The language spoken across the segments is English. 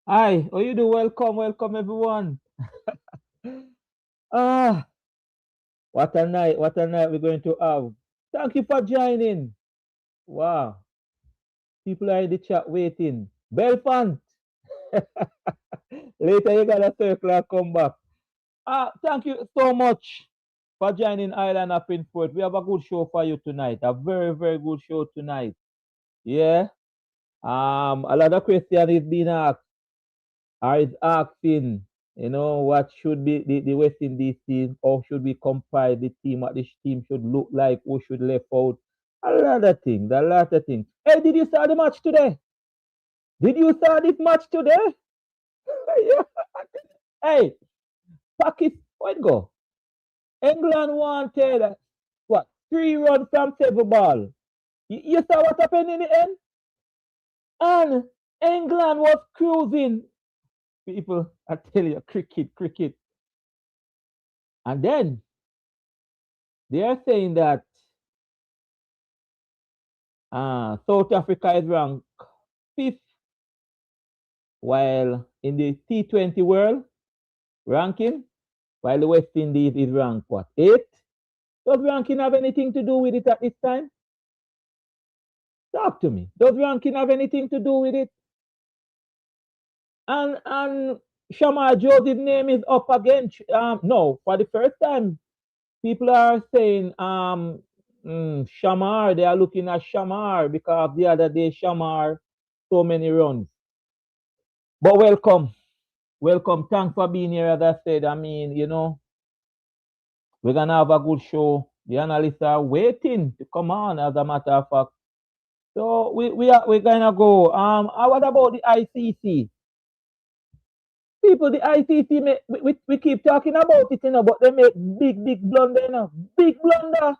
Hi, how you do? Welcome, welcome everyone. Ah, what a night we're going to have. Thank you for joining. Wow, people are in the chat waiting. Belfant, later you gotta circle and come back. Thank you so much for joining Island Up in Fort. We have a good show for you tonight. A very, very good show tonight. Yeah. A lot of questions is being asked. Is asking, what should be the West Indies team? How should we compile the team? What this team should look like? Who should left out? A lot of things, a lot of things. Hey, did you start the match today? Did you start this match today? Yeah. Hey, Pakistan, where it go? England wanted, what, 3 runs from 7 ball. You saw what happened in the end? And England was cruising. People, I tell you, cricket, cricket. And then they are saying that South Africa is ranked fifth, while in the T20 world ranking, while the West Indies is ranked what, eighth? Does ranking have anything to do with it at this time? Talk to me. Does ranking have anything to do with it? And Shamar Joseph's name is up again. No, for the first time, people are saying Shamar. They are looking at Shamar because the other day Shamar so many runs. But welcome. Welcome. Thanks for being here. As I said, I mean, we're gonna have a good show. The analysts are waiting to come on, as a matter of fact. So we're gonna go. What about the ICC? People, the ICC we keep talking about it, but they make big blunder, big blunder.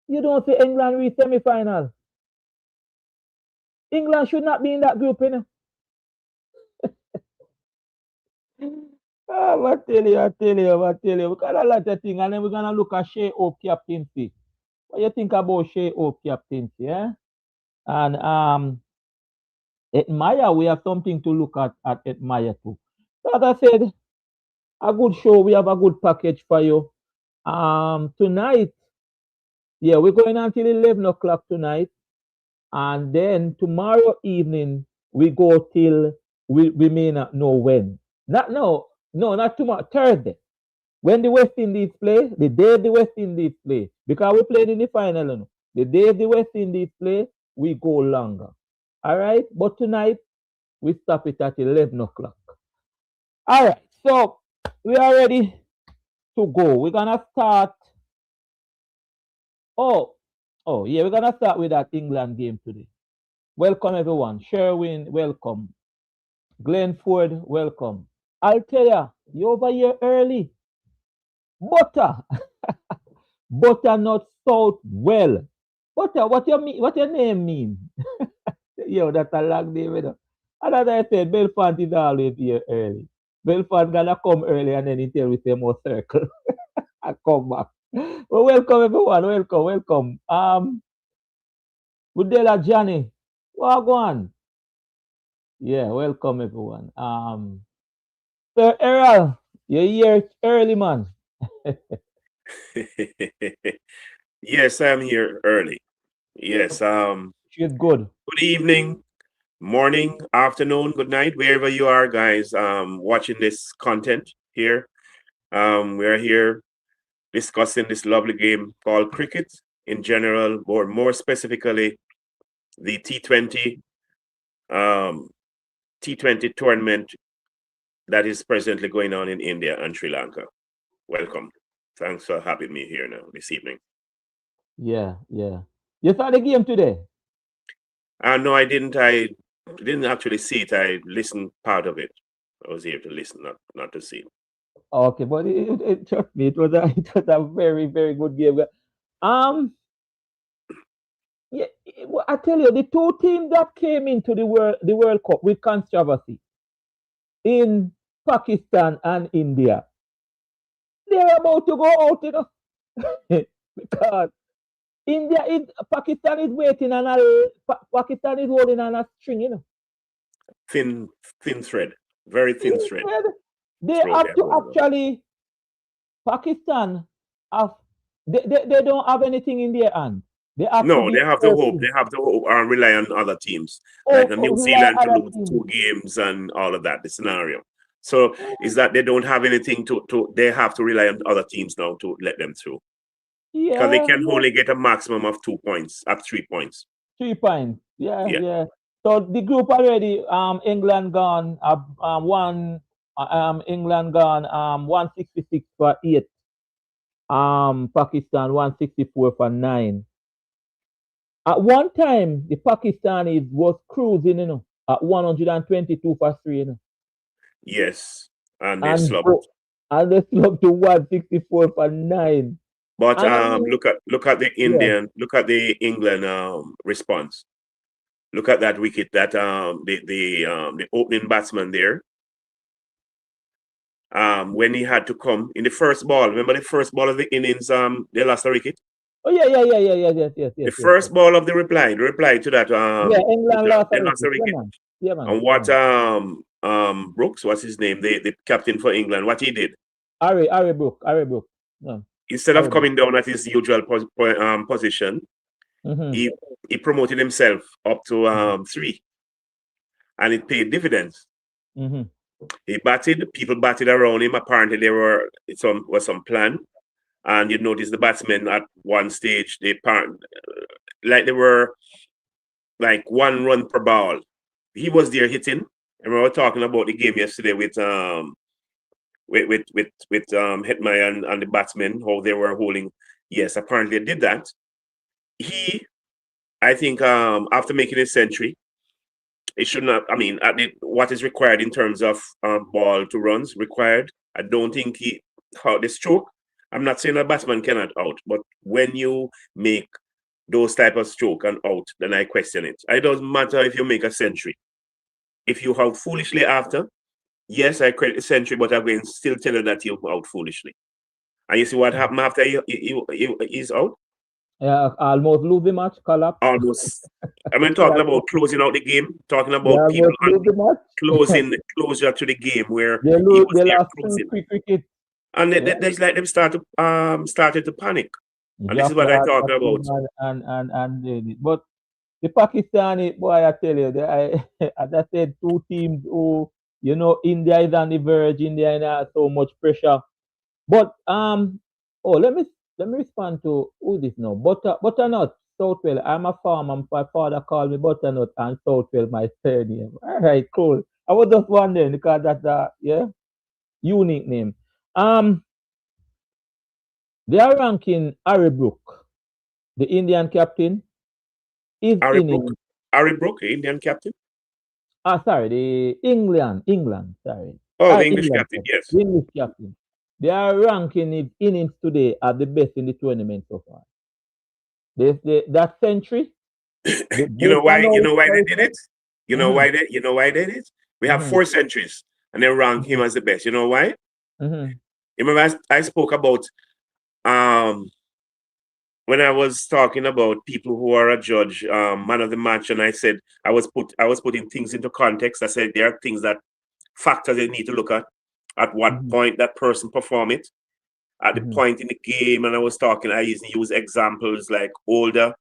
You don't see England reach semi-final. England should not be in that group. I tell you. We got a lot of things, and then we're gonna look at Shea Hope captaincy. What you think about Shea Hope captaincy, eh? And Hetmyer, we have something to look at Hetmyer too. So as I said, a good show. We have a good package for you. Tonight, yeah, we're going until 11 o'clock tonight, and then tomorrow evening we go till we may not know when. Not no, no, not tomorrow. Thursday. When the West Indies play, the day the West Indies play, because we played in the final, the day the West Indies play, we go longer. All right, but tonight we stop it at 11 o'clock. All right, so we are ready to go. We're gonna start. Oh, oh yeah, we're gonna start with that England game today. Welcome everyone. Sherwin, welcome. Glenn Ford, welcome. I'll tell you over here early. Butter, butternut salt well. Butter, what your name mean? Yo, that's a long name, And as I said, Belfont is always here early. Belfont gonna come early and then he tell we say more circle. I come back. Well, welcome everyone. Welcome, welcome. Budela Johnny. Wagwan. Yeah, welcome everyone. Sir Errol, you're here early, man. Yes, I'm here early. Yes. She's good. Good evening, morning, afternoon, good night, wherever you are, guys. Watching this content here. We are here discussing this lovely game called cricket in general, or more specifically, the um, T20 tournament that is presently going on in India and Sri Lanka. Welcome. Thanks for having me here now this evening. Yeah, yeah. You saw the game today? No, I didn't. I didn't actually see it. I listened part of it. I was here to listen, not to see. Okay, but trust me, it was a it was a very, very good game. Um, yeah, I tell you, the two teams that came into the World Cup with controversy in Pakistan and India, they're about to go out, because Pakistan is waiting on Pakistan is holding on a string. thin thread, very thin thread. They have to actually, Pakistan have, they don't have anything in their hand. They have to No, be they have to hope. They have to hope and rely on other teams, like New Zealand to lose 2 games and all of that. The scenario. So is that they don't have anything to. They have to rely on other teams now to let them through. Because they can only get a maximum of 2 points at 3 points. 3 points. Yeah. So the group already, England gone, England gone, 166 for 8. Pakistan 164 for 9. At one time, the Pakistanis was cruising, at 122 for 3, Yes, and they slumped. And they slumped to 164 for 9. But look at the England response. Look at that wicket that the opening batsman there. When he had to come in the first ball, remember the first ball of the innings, they lost a wicket. Oh yeah. Yes. The first ball of the reply to that, England lost a wicket. Yeah, man. And what Brooks, what's his name, the captain for England, what he did? Harry Brooks. No. Instead of coming down at his usual position, he promoted himself up to 3, and it paid dividends. He batted, people batted around him. Apparently, there was some plan, and you notice the batsmen at one stage they were like 1 run per ball. He was there hitting, and we were talking about the game yesterday with Hetmyer and the batsmen, how they were holding. Yes, apparently they did that. I think after making a century, it should not. I mean, what is required in terms of ball to runs required. I don't think the stroke. I'm not saying a batsman cannot out, but when you make those type of stroke and out, then I question it. It doesn't matter if you make a century. If you out foolishly after, yes, I credit the century, but I'm going to still tell you that you're out foolishly. And you see what happened after he's out? Yeah, almost lose the match, collapse. Almost. I mean, talking about closing out the game, talking about people closure to the game where they lost quick cricket. And there's like them started to panic. And this is what I talk about. But the Pakistani, boy, I tell you, as I said, 2 teams who, India is on the verge, India has so much pressure. But let me respond to who this now. Butternut, Southwell. I'm a farmer. My father called me Butternut and Southwell my surname. All right, cool. I was just wondering because that's a unique name. They are ranking Harry Brook, the Indian captain. Harry Brook, the Indian captain? Sorry, the England, sorry. Oh, the English captain, yes. The English captain. They are ranking his innings today as the best in the tournament so far. That century. You know why they did it? You know why they did it? We have 4 centuries and they rank him as the best. You know why? Remember I spoke about when I was talking about people who are a judge, man of the match, and I said I was putting things into context. I said there are things that factors they need to look at what point that person perform it, at the point in the game, and I used examples like older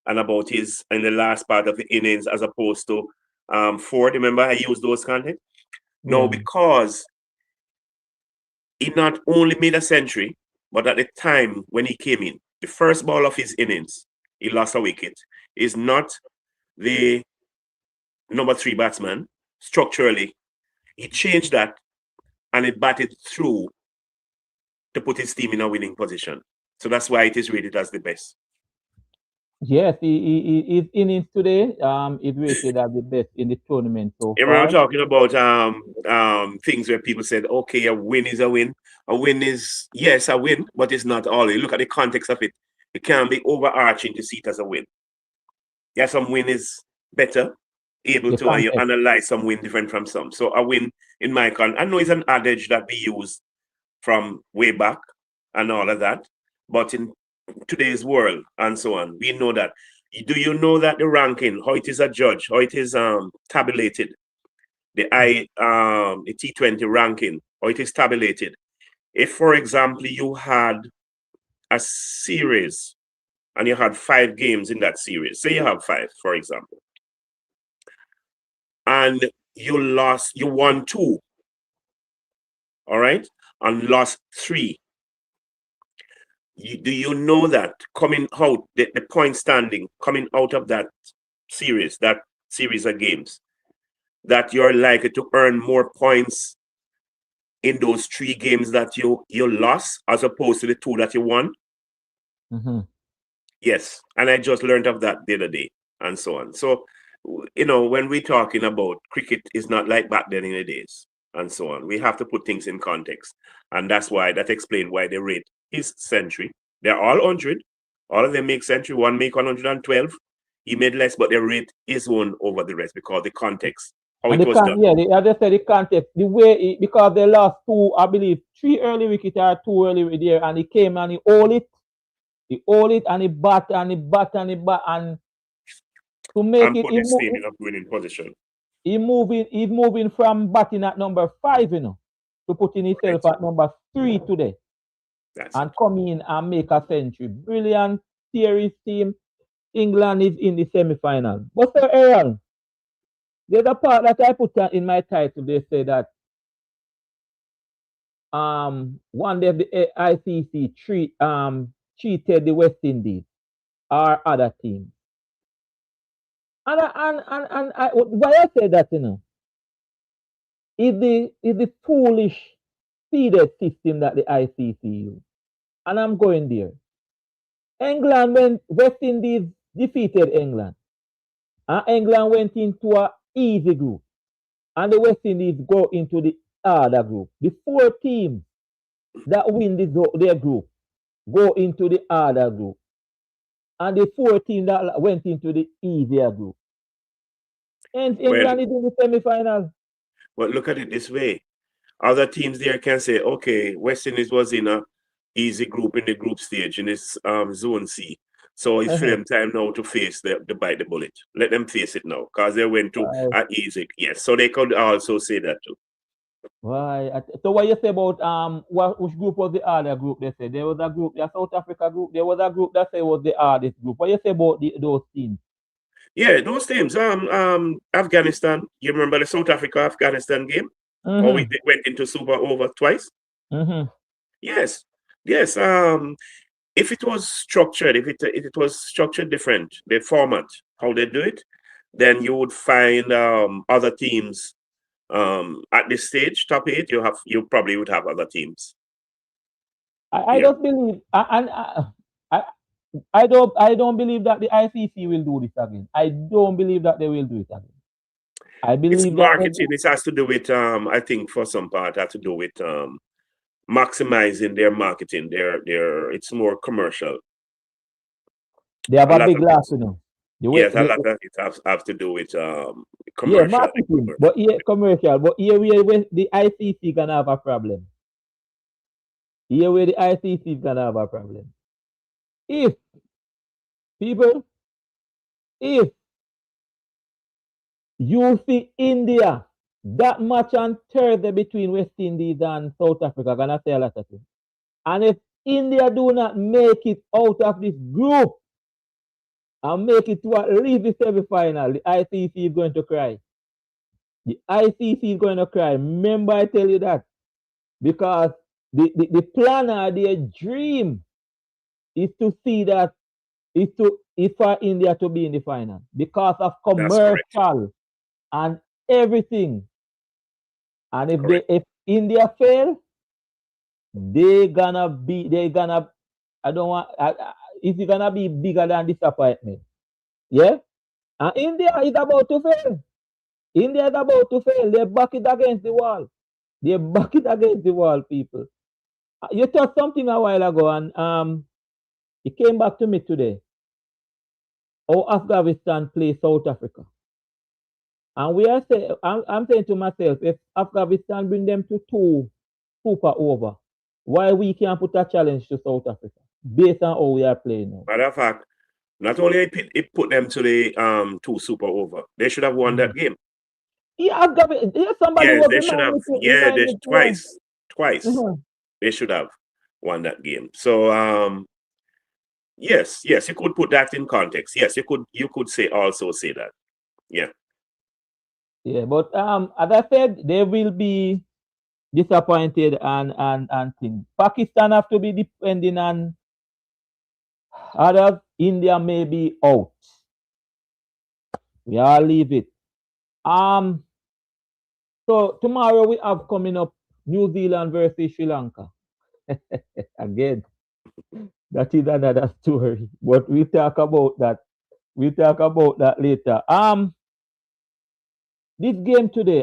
and about his in the last part of the innings as opposed to Ford. Remember I used those content? No, because he not only made a century, but at the time when he came in, the first ball of his innings, he lost a wicket. He's not the number 3 batsman. Structurally, he changed that and it batted through to put his team in a winning position. So that's why it is rated as the best. Yes, his innings today is rated as the best in the tournament so far. We're talking about things where people said, okay, a win is a win. A win is, yes, a win, but it's not always. Look at the context of it. It can be overarching to see it as a win. Yeah, some win is better, able to analyze some win different from some. So a win, in my I know it's an adage that we use from way back and all of that, but in today's world and so on, we know that. Do you know that the ranking, how it is a judge, how it is tabulated, the T20 ranking, or it is tabulated. If, for example, you had a series and you had 5 games in that series, say you have 5, for example, and you won 2, all right, and lost 3. Do you know that coming out, the point standing coming out of that series of games, that you're likely to earn more points in those 3 games that you lost as opposed to the 2 that you won? Yes, and I just learned of that the other day, and so on. So, when we're talking about cricket, is not like back then in the days, and so on. We have to put things in context, and that explains why they rate his century. They're all 100. All of them make century. One make 112. He made less, but they rate his one over the rest because the context, how And it was done. I just said the context, the way because they lost 2, I believe 3 early wickets or 2 early there, and he came and he hold it. He hold it and he bat and he bat and he bat, and to make and it, put his team in a winning position. He's moving from batting at number 5, to putting himself at number 3 today. And come in and make a century. Brilliant series team. England is in the semi-final. But Sir Aaron, there's a part that I put in my title. They say that one day the ICC cheated the West Indies or other teams. And why I say that, is the foolish seeded system that the ICC use. And I'm going there. England, when West Indies defeated England, and England went into an easy group, and the West Indies go into the other group. The 4 teams that win their group go into the other group, and the 4 teams that went into the easier group. And England is in the semi-final. But look at it this way. Other teams there can say, okay, West Indies was in a easy group in the group stage in this zone C. So it's for them time now to face the bite the bullet. Let them face it now, because they went to an easy. Yes, so they could also say that too. Why? So what you say about which group was the other group? They said there was a group, the South Africa group. There was a group that said was the hardest group. What you say about those teams? Yeah, those teams. Afghanistan. You remember the South Africa-Afghanistan game? Or we went into super over twice? Yes. If it was structured, if it was structured different, the format, how they do it, then you would find other teams at this stage, top 8. You probably would have other teams. I don't believe, I don't believe that the ICC will do this again. I don't believe that they will do it again. I believe it's marketing. It has to do with I think for some part has to do with maximizing their marketing. It's more commercial. They have a big loss, Yes, a lot of it has to do with commercial. Yeah, marketing, but commercial. But here where the ICC gonna have a problem. Here where the ICC is gonna have a problem. If you see India that much on Thursday between West Indies and South Africa, gonna say a lot of things. And if India do not make it out of this group and make it to at least the semi-final, the ICC is going to cry. The ICC is going to cry. Remember, I tell you that. Because the plan or their dream is to see that is for India to be in the final because of commercial and everything. And if India fail, it's gonna be bigger than disappointment. Yeah? And India is about to fail. India is about to fail. They back it against the wall. They back it against the wall, people. You touched something a while ago, and it came back to me today. How Afghanistan plays South Africa. And I'm saying to myself, if Afghanistan bring them to 2 super over, why we can't put a challenge to South Africa based on how we are playing now? Matter of fact, not only it put them to the 2 super over, they should have won that game. Yeah, I've got it. Yeah, somebody Yes, was they should have. Yeah, remind they me to. twice. Mhm. They should have won that game. So yes, yes, you could put that in context. Yes, you could say that. Yeah. Yeah, but as I said, they will be disappointed and things. Pakistan have to be depending on others. India may be out. We all leave it. Um, so tomorrow we have coming up New Zealand versus Sri Lanka. Again, that is another story. But we talk about that. We talk about that later. This game today,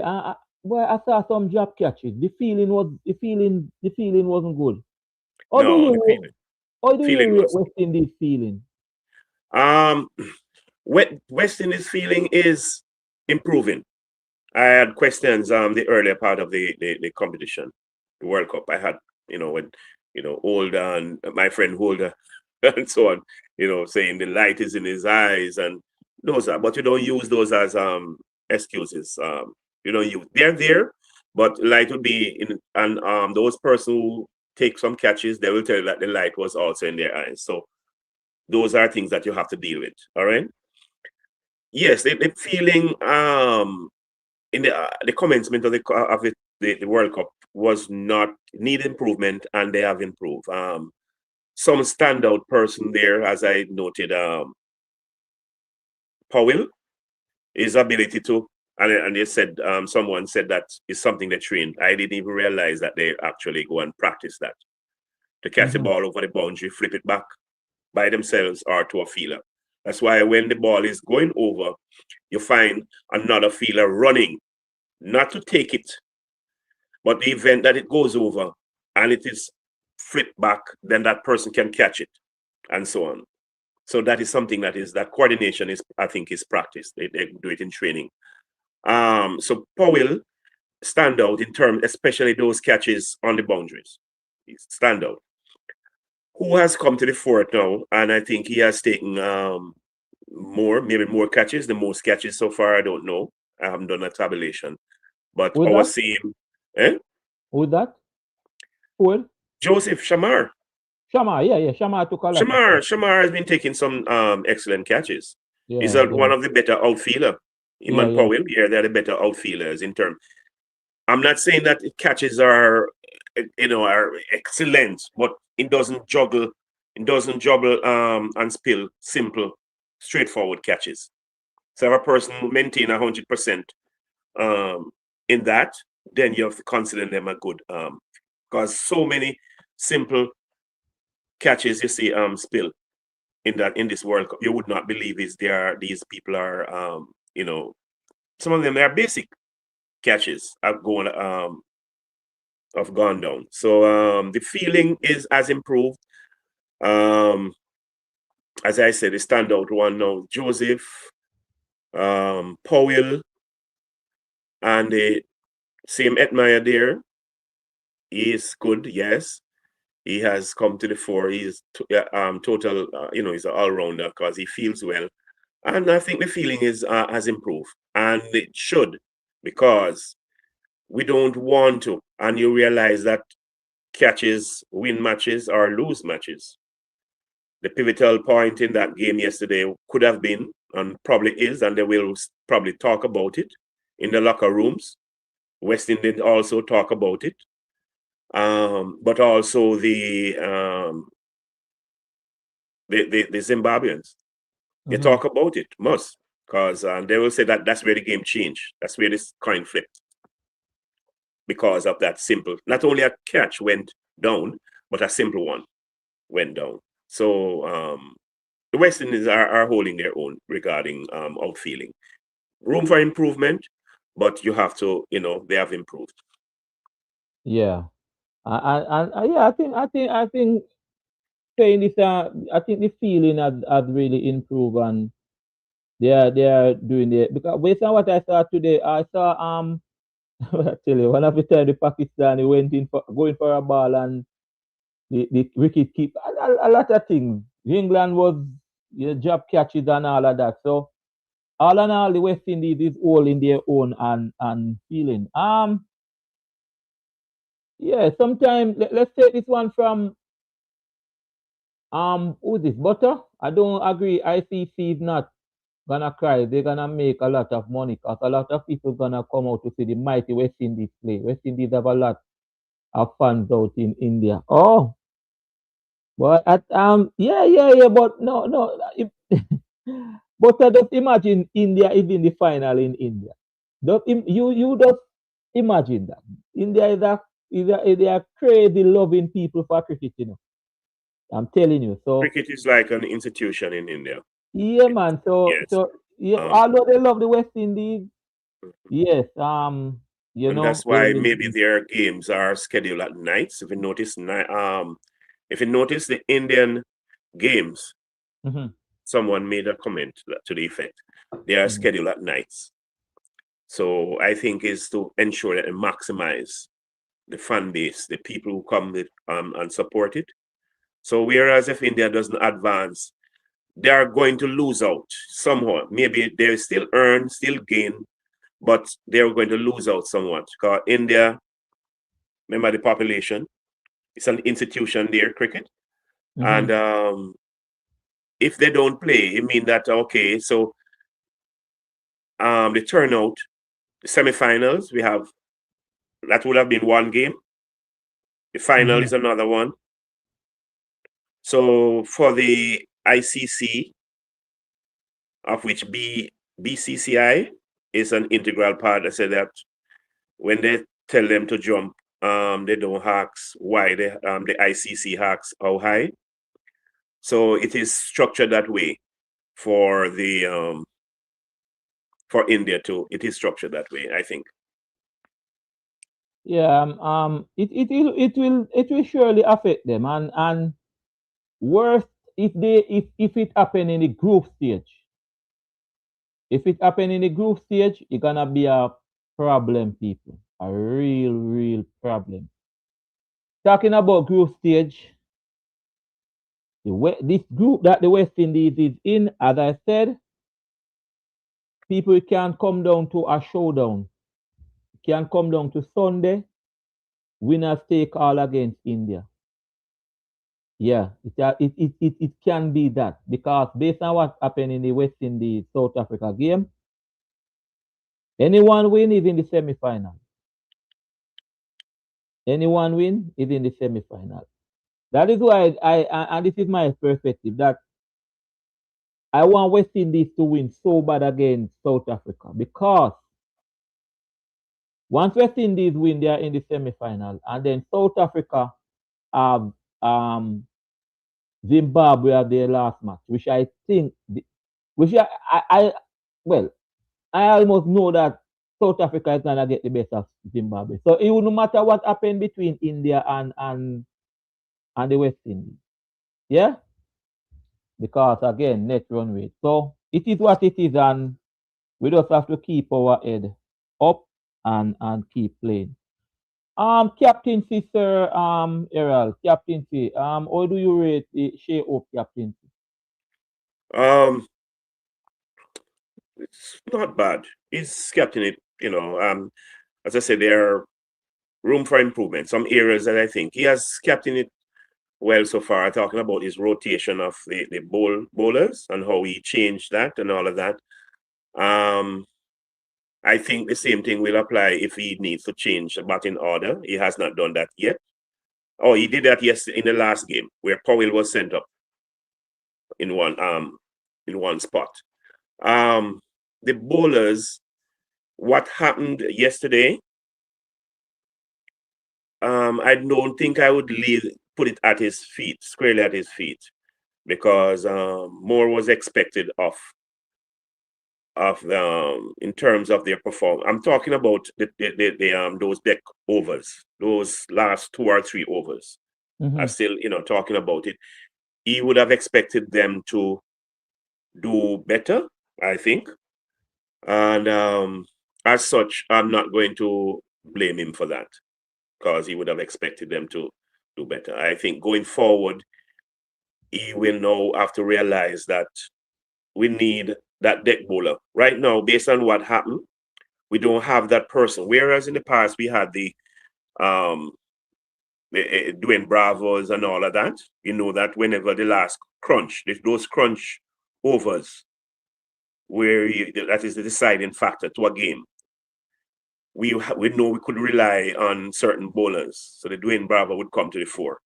boy, I saw some drop catches. The feeling wasn't good. How do No, you the how do you feeling rate was. West Indies feeling? Um, West Indies feeling is improving. I had questions the earlier part of the competition, the World Cup. I had, when Holder and my friend Holder and so on, saying the light is in his eyes and those are, but you don't use those as excuses. You don't use, they're there, but light will be in, and those person who take some catches, they will tell you that the light was also in their eyes. So those are things that you have to deal with. All right. Yes, the feeling in the commencement of the World Cup was not need improvement, and they have improved. Some standout person there, as I noted, Powell, his ability to, and they said someone said that is something they train. I didn't even realize that they actually go and practice that to catch the Mm-hmm. ball over the boundary, flip it back by themselves or to a fielder. That's why when the ball is going over, you find another fielder running, not to take it, but the event that it goes over and it is flipped back, then that person can catch it, and so on. So that is something that coordination is, I think, is practiced. They do it in training. So Powell stand out in terms, especially those catches on the boundaries. Stand out. Who has come to the fore now, and I think he has taken maybe more catches, the most catches so far. I don't know. I haven't done a tabulation, but With our that? same, eh? With that? Well, Joseph Shamar. Shamar, yeah. Shamar took a lot of Shamar catches. Shamar has been taking some excellent catches. He's Yeah, one of the better outfielder. Him and yeah. Powell, yeah, they're the better outfielders in terms. I'm not saying that catches are are excellent, but it doesn't juggle and spill simple, straightforward catches. So if a person maintain 100% in that, then you have to consider them a good because so many simple catches you see spill in this World Cup. You would not believe these people are some of them are basic catches have gone down. So the feeling has improved. Um, as I said, the standout one now, Joseph, Powell, and the same Hetmyer there. He is good, yes. He has come to the fore. He's total, he's an all-rounder because he feels well. And I think the feeling has improved. And it should, because we don't want to. And you realize that catches win matches or lose matches. The pivotal point in that game yesterday could have been, and probably is, and they will probably talk about it in the locker rooms. West Indies also talk about it, but also the Zimbabweans. They Mm-hmm. talk about it, must, because they will say that that's where the game changed. That's where this coin flipped because of that simple. Not only a catch went down, but a simple one went down. So the West Indies are holding their own regarding outfielding. Room for improvement, but you have to, they have improved. Yeah. Yeah, I think saying this, I think the feeling had really improved, and they are doing it because based on what I saw today, I saw I tell you, one of the time the Pakistani went in for going for a ball, and the wicket keep a lot of things. England was, job catches and all of that. So all in all, the West Indies is all in their own and feeling. Yeah, sometimes let's take this one from who's this? Butter? I don't agree. ICC is not gonna cry. They're gonna make a lot of money because a lot of people gonna come out to see the mighty West Indies play. West Indies have a lot of fans out in India. Oh, but yeah, but no. But just imagine India is in the final in India. You just imagine that India is a crazy loving people for cricket. I'm telling you. So Cricket is like an institution in India. yeah, man. So Yes. so yeah, Um, although they love the West Indies, yes. and that's why maybe their games are scheduled at nights. If you notice the Indian games, Mhm, someone made a comment to the effect they are mhm. scheduled at nights. So I think is to ensure that they maximize the fan base, the people who come and support it. So whereas if India doesn't advance, they are going to lose out somehow. Maybe they still earn, still gain, but they're going to lose out somewhat. Because India, remember the population, it's an institution there, cricket. And Mhm. if they don't play, it means that, okay, so the turnout, the semifinals, we have, that would have been one game. The final Mhm. is another one. So for the ICC, of which BCCI is an integral part, I said that when they tell them to jump, they don't ask why the ICC asks how high. So it is structured that way for the for India too. It is structured that way, I think. Yeah. It will surely affect them and worst if it happen in the group stage. If it happen in the group stage, it's gonna be a problem, people. A real problem. Talking about group stage, this group that the West Indies is in, as I said, people can come down to a showdown. Can come down to Sunday, winners take all against India. Yeah, it can be that because based on what happened in the West Indies South Africa game, anyone win is in the semi-final. Anyone win is in the semi-final. That is why and this is my perspective that I want West Indies to win so bad against South Africa because once West Indies win, they are in the semi-final, and then South Africa have Zimbabwe at their last match, which I think, which I well, I almost know that South Africa is gonna get the best of Zimbabwe. So it will no matter what happened between India and the West Indies. Yeah, because again, net run rate. So it is what it is, and we just have to keep our head up and keep playing. Captaincy, sir, Errol, captaincy. How do you rate the share of captaincy? Um, it's not bad. He's captain it, you know. As I said, there are room for improvement. Some areas that I think he has captained it well so far. Talking about his rotation of the bowlers and how he changed that and all of that. Um, I think the same thing will apply if he needs to change the batting order. He has not done that yet. Oh, he did that yesterday in the last game where Powell was sent up in one spot. Um, the bowlers, what happened yesterday? I don't think I would put it at his feet, squarely at his feet, because more was expected of in terms of their performance. I'm talking about the those deck overs, those last 2 or 3 overs. I Mm-hmm. still, talking about it. He would have expected them to do better, I think. And as such, I'm not going to blame him for that because he would have expected them to do better. I think going forward, he will now have to realize that we need that deck bowler. Right now, based on what happened, we don't have that person. Whereas in the past, we had the um, doing bravos and all of that. You know that whenever the last crunch, those crunch overs, that is the deciding factor to a game. We know we could rely on certain bowlers, so the Dwayne Bravo would come to the fore.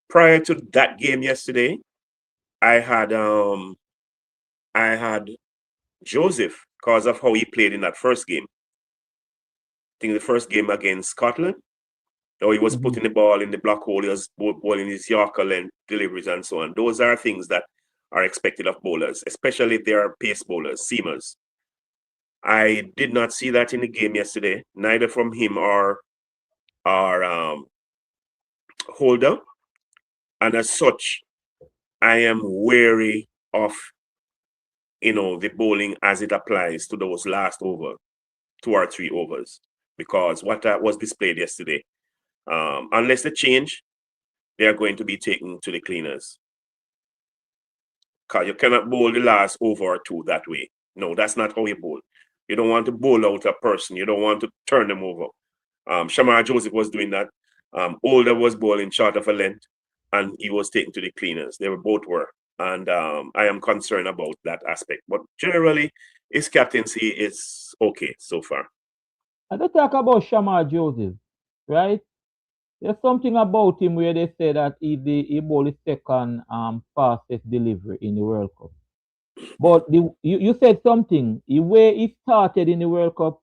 Prior to that game yesterday, I had Joseph because of how he played in that first game. I think the first game against Scotland, how he was putting the ball in the block hole, he was bowling his Yorker length deliveries and so on. Those are things that are expected of bowlers, especially if they are pace bowlers, seamers. I did not see that in the game yesterday, neither from him or Holder. And as such, I am wary of the bowling as it applies to those last 2 or 3 overs, because what was displayed yesterday, unless they change, they are going to be taken to the cleaners. Because you cannot bowl the last over or 2 that way. No, that's not how you bowl. You don't want to bowl out a person. You don't want to turn them over. Shamar Joseph was doing that. Older was bowling short of a length, and he was taken to the cleaners. They both were. And I am concerned about that aspect. But generally, his captaincy is okay so far. And they talk about Shamar Joseph, right? There's something about him where they say that he bowled his second fastest delivery in the World Cup. But you said something. The way he started in the World Cup,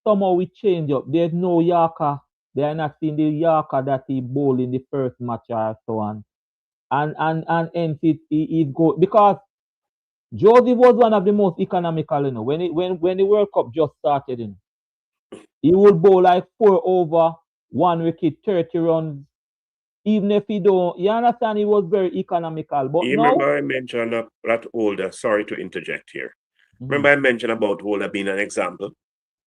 somehow we change up. There's no Yorker. They are not seeing the Yorker that he bowled in the first match or so on. And hence he's good because Joseph was one of the most economical, when the World Cup just started, he would bowl like 4 over, 1 wicket, 30 runs. Even if he don't, you understand, he was very economical. But You now, remember I mentioned that Holder, sorry to interject here. Remember I mentioned about Holder being an example?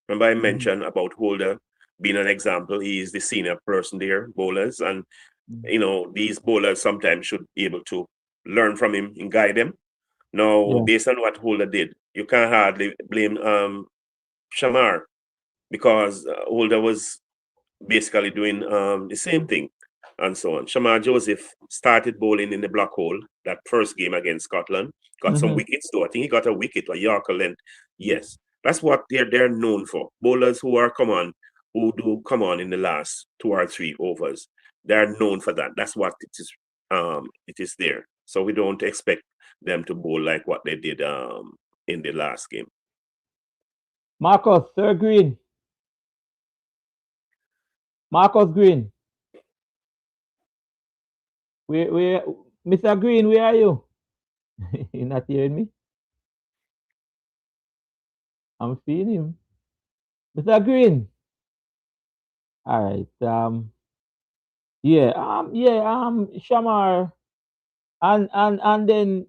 Remember I mentioned about Holder being an example? He is the senior person there, bowlers, and these bowlers sometimes should be able to learn from him and guide them. Now, based on what Holder did, you can't hardly blame Shamar, because Holder was basically doing the same thing and so on. Shamar Joseph started bowling in the black hole that first game against Scotland. Got some wickets though. I think he got a wicket, a Yorker length. Yes, that's what they're known for. Bowlers who do come on in the last 2 or 3 overs. They're known for that. That's what it is. It is there. So we don't expect them to bowl like what they did in the last game. Marcus, Sir Green. Marcus Green. Where, Mr. Green, where are you? You're not hearing me? I'm seeing him. Mr. Green. All right. Shamar. And then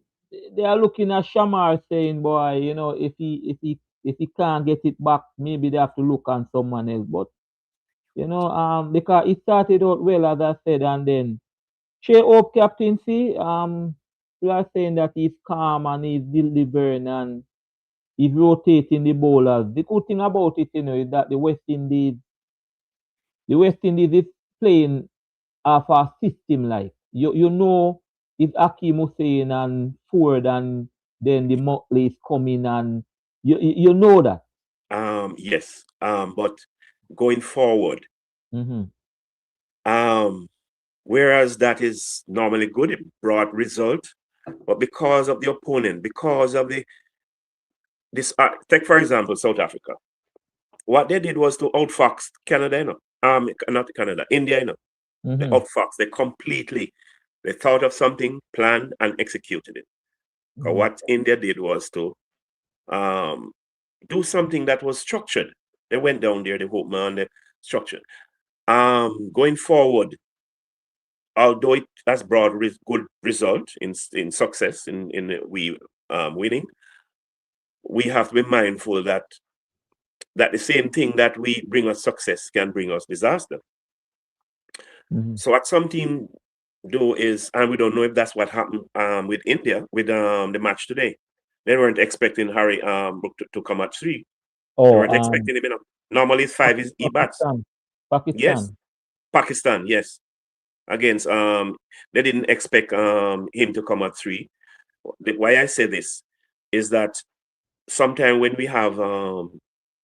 they are looking at Shamar saying, boy, if he can't get it back, maybe they have to look on someone else. But because he started out well, as I said, and then Shea Hope captaincy, we are saying that he's calm and he's delivering and he's rotating the bowlers. The good thing about it, is that the West Indies is playing off a system like. It's Akeem Hussain and Ford, and then the Motley is coming, and you know that. Yes. But going forward, whereas that is normally good, it brought result, but because of the opponent, because of take for example South Africa, what they did was to outfox Canada, not Canada, India, They outfox. They thought of something, planned, and executed it. What India did was to do something that was structured. They went down there, they hope man, they structured. Going forward, although it has brought good result in success in winning, we have to be mindful that the same thing that we bring us success can bring us disaster. So what some team do is, and we don't know if that's what happened with India with the match today. They weren't expecting Harry Brook to come at 3. They Oh, weren't expecting him. Normally, it's 5 is he bats. Pakistan. Yes, Pakistan. Pakistan. Yes, against they didn't expect him to come at 3. Why I say this is that sometimes when we have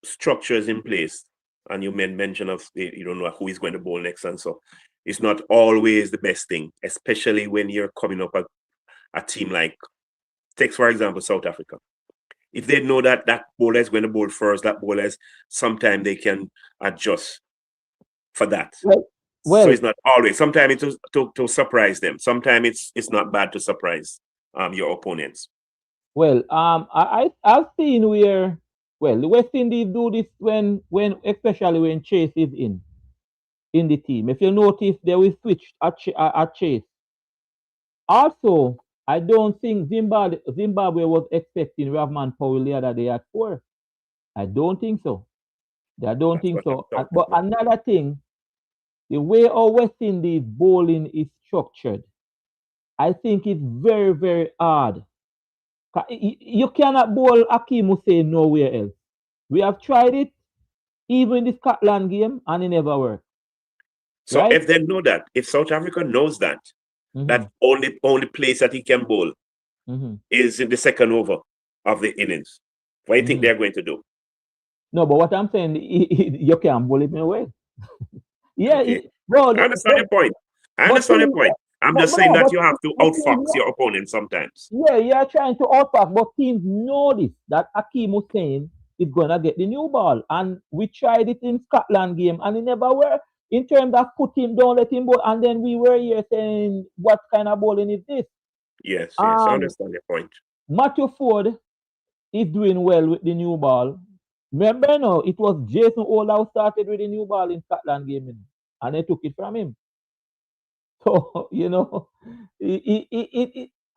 structures in place, and you made mention of you don't know who is going to bowl next, and so it's not always the best thing, especially when you're coming up a team like, take for example, South Africa. If they know that that bowler is going to bowl first, that bowlers sometimes they can adjust for that. Well, So well, it's not always. Sometimes it's to surprise them. Sometimes it's not bad to surprise your opponents. well. I've seen where, well, the West Indies do this when especially when Chase is in the team. If you notice, they will switch at Chase. Also, I don't think Zimbabwe was expecting Ravman Powell the other day at 4. I don't think so. I don't That's think what I'm so. talking But about. another thing, the way our West Indies bowling is structured, I think it's very, very hard. You cannot bowl Akeem Hussein nowhere else. We have tried it, even in the Scotland game, and it never worked. So Right? if they know that, if South Africa knows that, Mm-hmm. that only place that he can bowl Mm-hmm. is in the second over of the innings, what do you think Mm-hmm. they're going to do? No, but what I'm saying, you can't bowl him away. Yeah, Okay, bro, I understand your point. I but understand your teams, point. I'm but just saying bro, that you have to but teams, outfox your opponent sometimes. yeah, you are trying to outpack, but teams know this that Akeem Hussein is gonna get the new ball, and we tried it in Scotland game, and it never worked. In terms of put him down, let him bowl, and then we were here saying, what kind of bowling is this? Yes, yes, I Um, understand your point. Matthew Ford is doing well with the new ball. Remember, no, it was Jason Ola who started with the new ball in Scotland game, and they took it from him. So,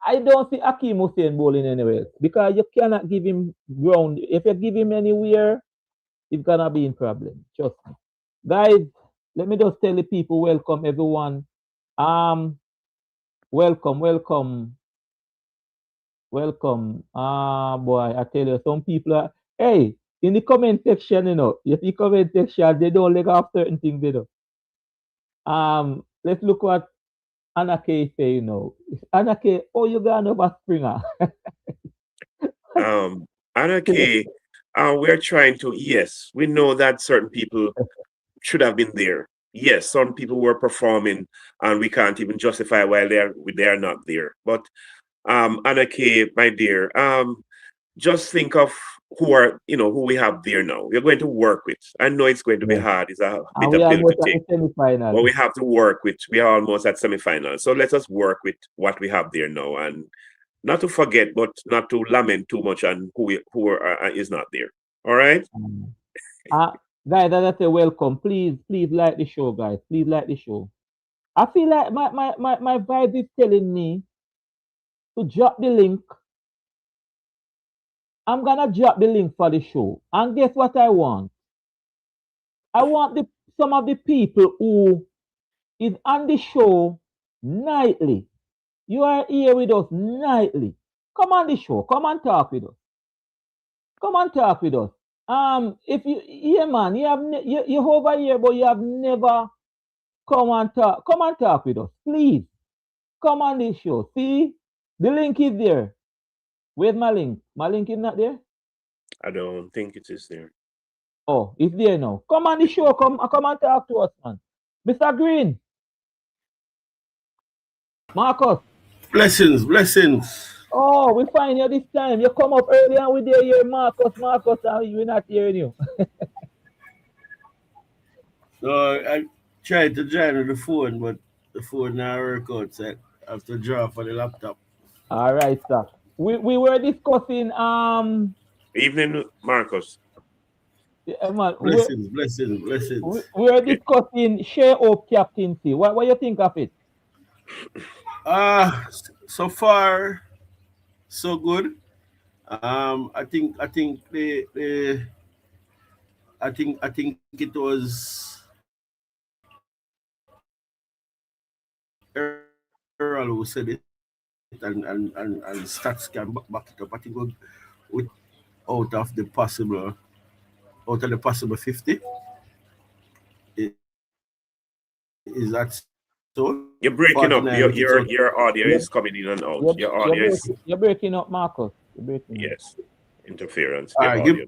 I don't see Akeem Hussein bowling anywhere because you cannot give him ground. If you give him anywhere, it's gonna be in problem. Trust me. Guys, let me just tell the people, welcome everyone. Um, welcome, welcome, welcome. Ah boy, I tell you, some people are hey, in the comment section, if the comment section, they don't like off certain things. Let's look what Anake say, Anake, oh, you got over Springer. Um, Anarchy, we're trying to, yes, we know that certain people should have been there. Yes, some people were performing and we can't even justify why they're not there. But Anarchy, my dear, just think of who we have there now. We're going to work with. I know it's going to be Yeah. hard. It's a And bit we of are pill going to to take. the semi-final. But we have to work with. We are almost at semi-final. So let us work with what we have there now, and not to forget, but not to lament too much on who is not there. All right. Um, uh, guys, as I say, welcome. Please like the show, guys. Please like the show. I feel like my vibe is telling me to drop the link. I'm gonna drop the link for the show. And guess what I want? I want some of the people who is on the show nightly. You are here with us nightly. Come on the show. Come and talk with us. Come and talk with us. If you, yeah, man, you're over here, but you have never come and talk. Come and talk with us, please. Come on this show. See, the link is there. Where's my link? My link is not there. I don't think it is there. Oh, it's there now. Come on the show. Come and talk to us, man. Mr. Green, Marcus. Blessings, blessings. Oh, we find you this time. You come up early and we there here, Marcus, and we're not hearing you. So I tried to join with the phone, but the phone now work out, so I have to draw for the laptop. All right, sir. We were discussing Evening, Marcus. yeah, man, Blessings, blessings, blessings. we were Okay. discussing share up captaincy. What you think of it? So far so good. I think it was Errol who said it. and stats can back it up. I think with out of the possible 50, is that so? You're breaking 49 up. with it out. Your audio You're, is coming in and out. you're, Your you're, audio is breaking, you're breaking up, Marcus. You're breaking up. yes. Interference. All Your right, audio.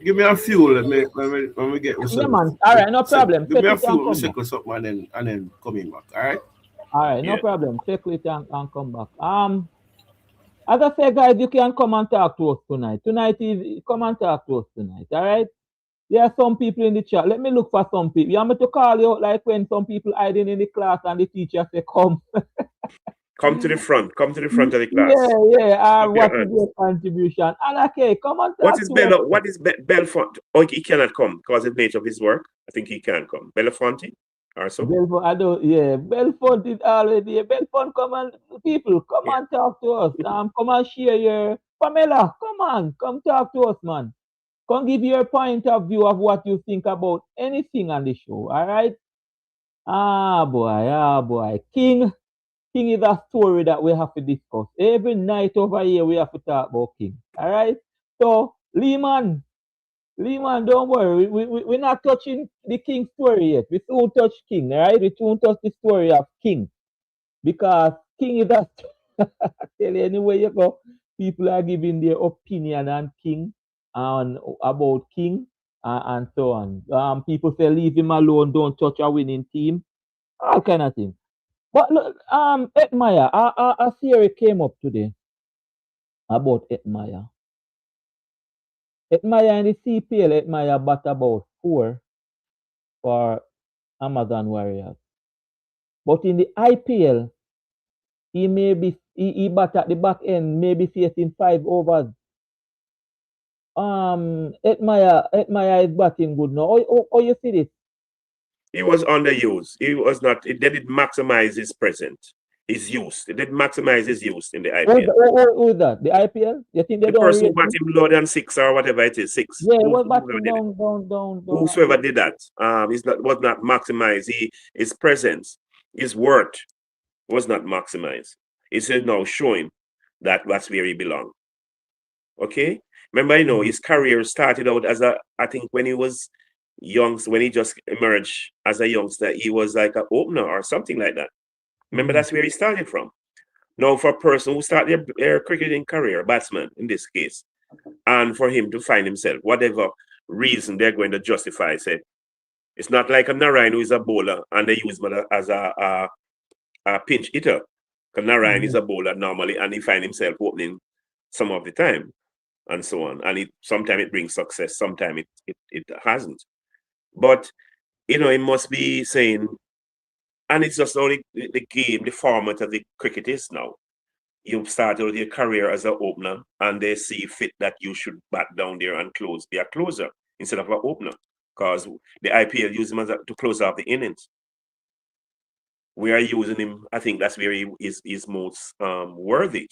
give me a fuel when we get Yeah, man. All right, no problem. give Take me a it and fuel, we come back. circle something and then coming back. All right. All right, no Yeah. problem. Take it and come back. As I say, guys, you can come and talk to us tonight. Come and talk to us tonight. All right. There are some people in the chat. Let me look for some people. You want me to call you out like when some people hiding in the class and the teacher say, come. Come to the front. Come to the front of the class. Yeah. Keep What your is hands. your contribution? And okay, come and What talk is to us. What is Belfont? Oh, he cannot come because of the nature of his work. I think he can come. Belafonte or so. Belfont, I don't, yeah. Belfont is already. Belfont, come and people, come Yeah. and talk to us. Come and share your Pamela. Come talk to us, man. Come give your point of view of what you think about anything on the show. All right. Ah boy. King is a story that we have to discuss. Every night over here we have to talk about King. All right. So Lehman, don't worry. We're not touching the King story yet. We soon touch King, all right? We soon touch the story of King. Because King is a I tell you anywhere you go, people are giving their opinion on King and about King and so on. People say leave him alone, don't touch a winning team, all kind of things. But look, Hetmyer, a theory came up today about Hetmyer. Hetmyer in the CPL, Hetmyer bat about 4 for Amazon Warriors. But in the IPL, he bat at the back end, maybe facing 5 overs. Hetmyer is batting good now. How you see this? He was underused. He was not. They didn't maximize his his use. They didn't maximize his use in the IPL. Who is that? The IPL? You think they The don't person who rate bat him? him lower than 6 or whatever it is, 6. Yeah, he was Whoever batting did it. down. Whosoever did that, was not maximized. His presence, his worth was not maximized. It's now showing that that's where he belongs. Okay? Remember, his career started out I think when he was young, when he just emerged as a youngster, he was like an opener or something like that. Remember, that's where he started from. Now, for a person who started their cricketing career, batsman in this case, and for him to find himself, whatever reason they're going to justify, say, it's not like a Narayan who is a bowler and they use him as a pinch hitter. Because Narayan is a bowler normally and he find himself opening some of the time and so on. And sometimes it brings success, sometimes it hasn't. But, it must be saying, and it's just only the game, the format of the cricket is now. You started your career as an opener and they see fit that you should bat down there and be a closer instead of an opener. Because the IPL uses him to close out the innings. We are using him. I think that's where he is most worthy.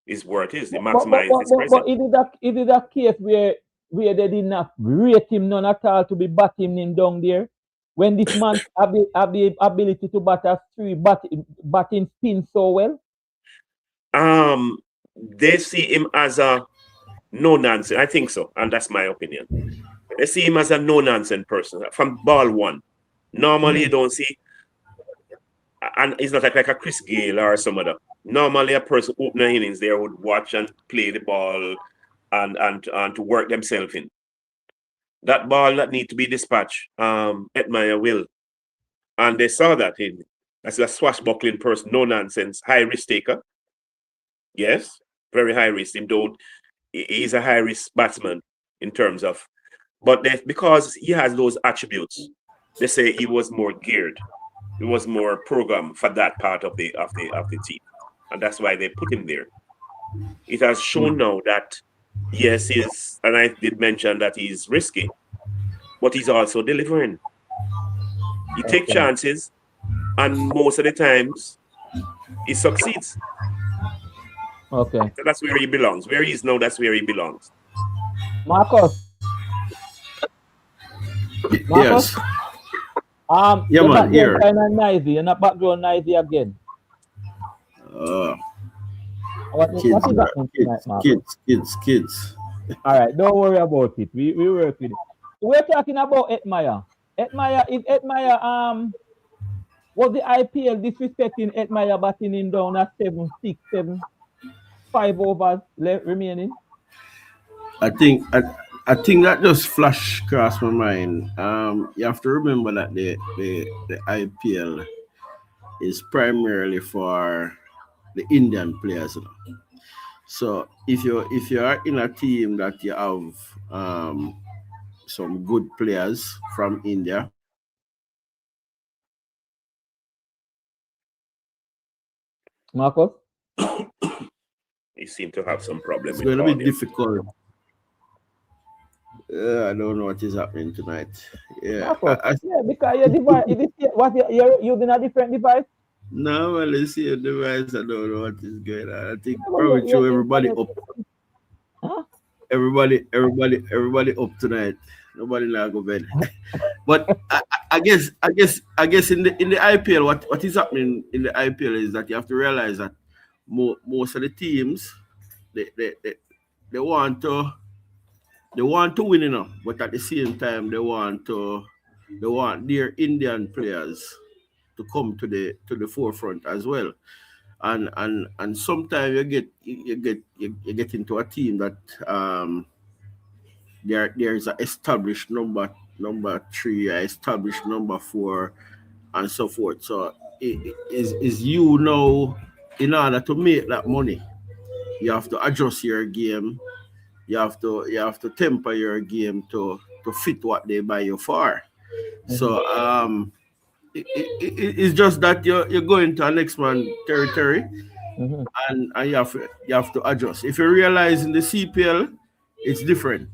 His worth is to maximize his presence. But it is a case where they did not rate him none at all to be batting him down there. When this man have the ability to bat as 3 batting spin so well. They see him as a no nonsense. I think so, and that's my opinion. They see him as a no nonsense person from ball 1. Normally, you don't see, and it's not like a Chris Gayle or some other. Normally, a person opening innings there would watch and play the ball and to work themselves in. That ball that need to be dispatched, Hetmyer will, and they saw that in as a swashbuckling person, no nonsense, high risk taker. Yes, very high risk. He's a high risk batsman in terms of, but because he has those attributes, they say he was more geared. He was more programmed for that part of the team, and that's why they put him there. It has shown now that yes, and I did mention that he's risky, but he's also delivering. He takes chances, and most of the times he succeeds. Okay. So that's where he belongs. Where he is now, that's where he belongs. Marcus. Yes. You're man, here. kind of noisy. You're not background noisy again. What is happening tonight, Marcus? Kids. All right, don't worry about it. We work with it. We're talking about Hetmyer. Hetmyer was the IPL disrespecting Hetmyer batting him down at 7, 6, 7, 5 overs remaining? I think that just flashed across my mind. You have to remember that the IPL is primarily for the Indian players. You know? So if you are in a team that you have some good players from India, Marcus? He seemed to have some problem it's with going to be audio. difficult. I don't know what is happening tonight. Yeah, Marcus, because your device, you're using a different device? No, well, let's see your device. I don't know what is going on. I think probably show everybody up. Huh? Everybody up tonight. Nobody now go bed. But I guess in the IPL, what is happening in the IPL is that you have to realize that most of the teams they want to win, you know, but at the same time they want their Indian players to come to the forefront as well. And sometimes you get into a team that there's an established number 3, established number 4, and so forth. So it is you know, in order to make that money, you have to adjust your game. You have to temper your game to fit what they buy you for. So it's just that you're going to a next man territory, and you have to adjust. If you realize in the CPL, it's different.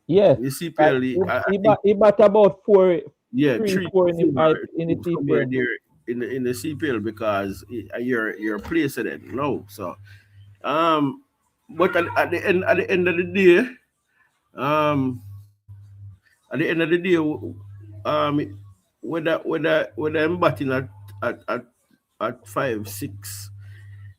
Yes. The CPL, he bat about 4, yeah, 3, 4 in the somewhere CPL. there in the CPL because you're placing it. No, so but at the end of the day, at the end of the day, whether I'm batting at 5, 6,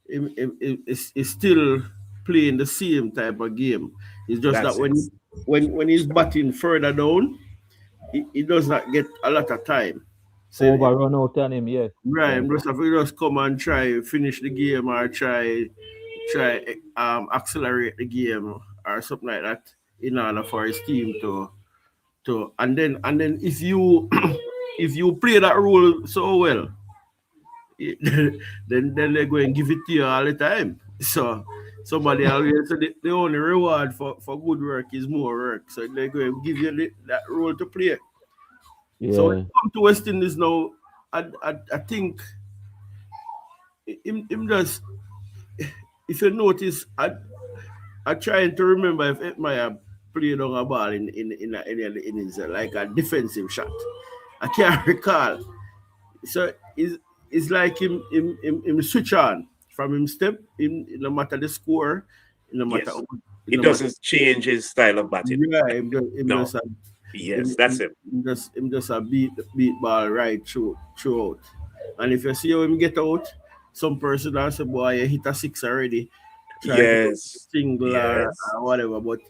it's still playing the same type of game. It's just That's that when he's batting further down, he does not get a lot of time. So Overrun out on him, yes. right, just have to just come and try finish the game or try accelerate the game or something like that in order for his team to and then if you if you play that role so well, then they're going to give it to you all the time. So somebody always say the only reward for good work is more work. So they're going to give you that role to play. Yeah. So when you come to West Indies now, I think him just, if you notice, I trying to remember if Hetmyer played on a ball in any of the innings, like a defensive shot. I can't recall. So it's like him switch on from him step in no matter the score, no matter. Yes. He doesn't change his style of batting. Yeah, that's him. Him just a beat ball right throughout. And if you see how him get out, some person will say, boy, you hit a 6 already. Try to single or whatever. But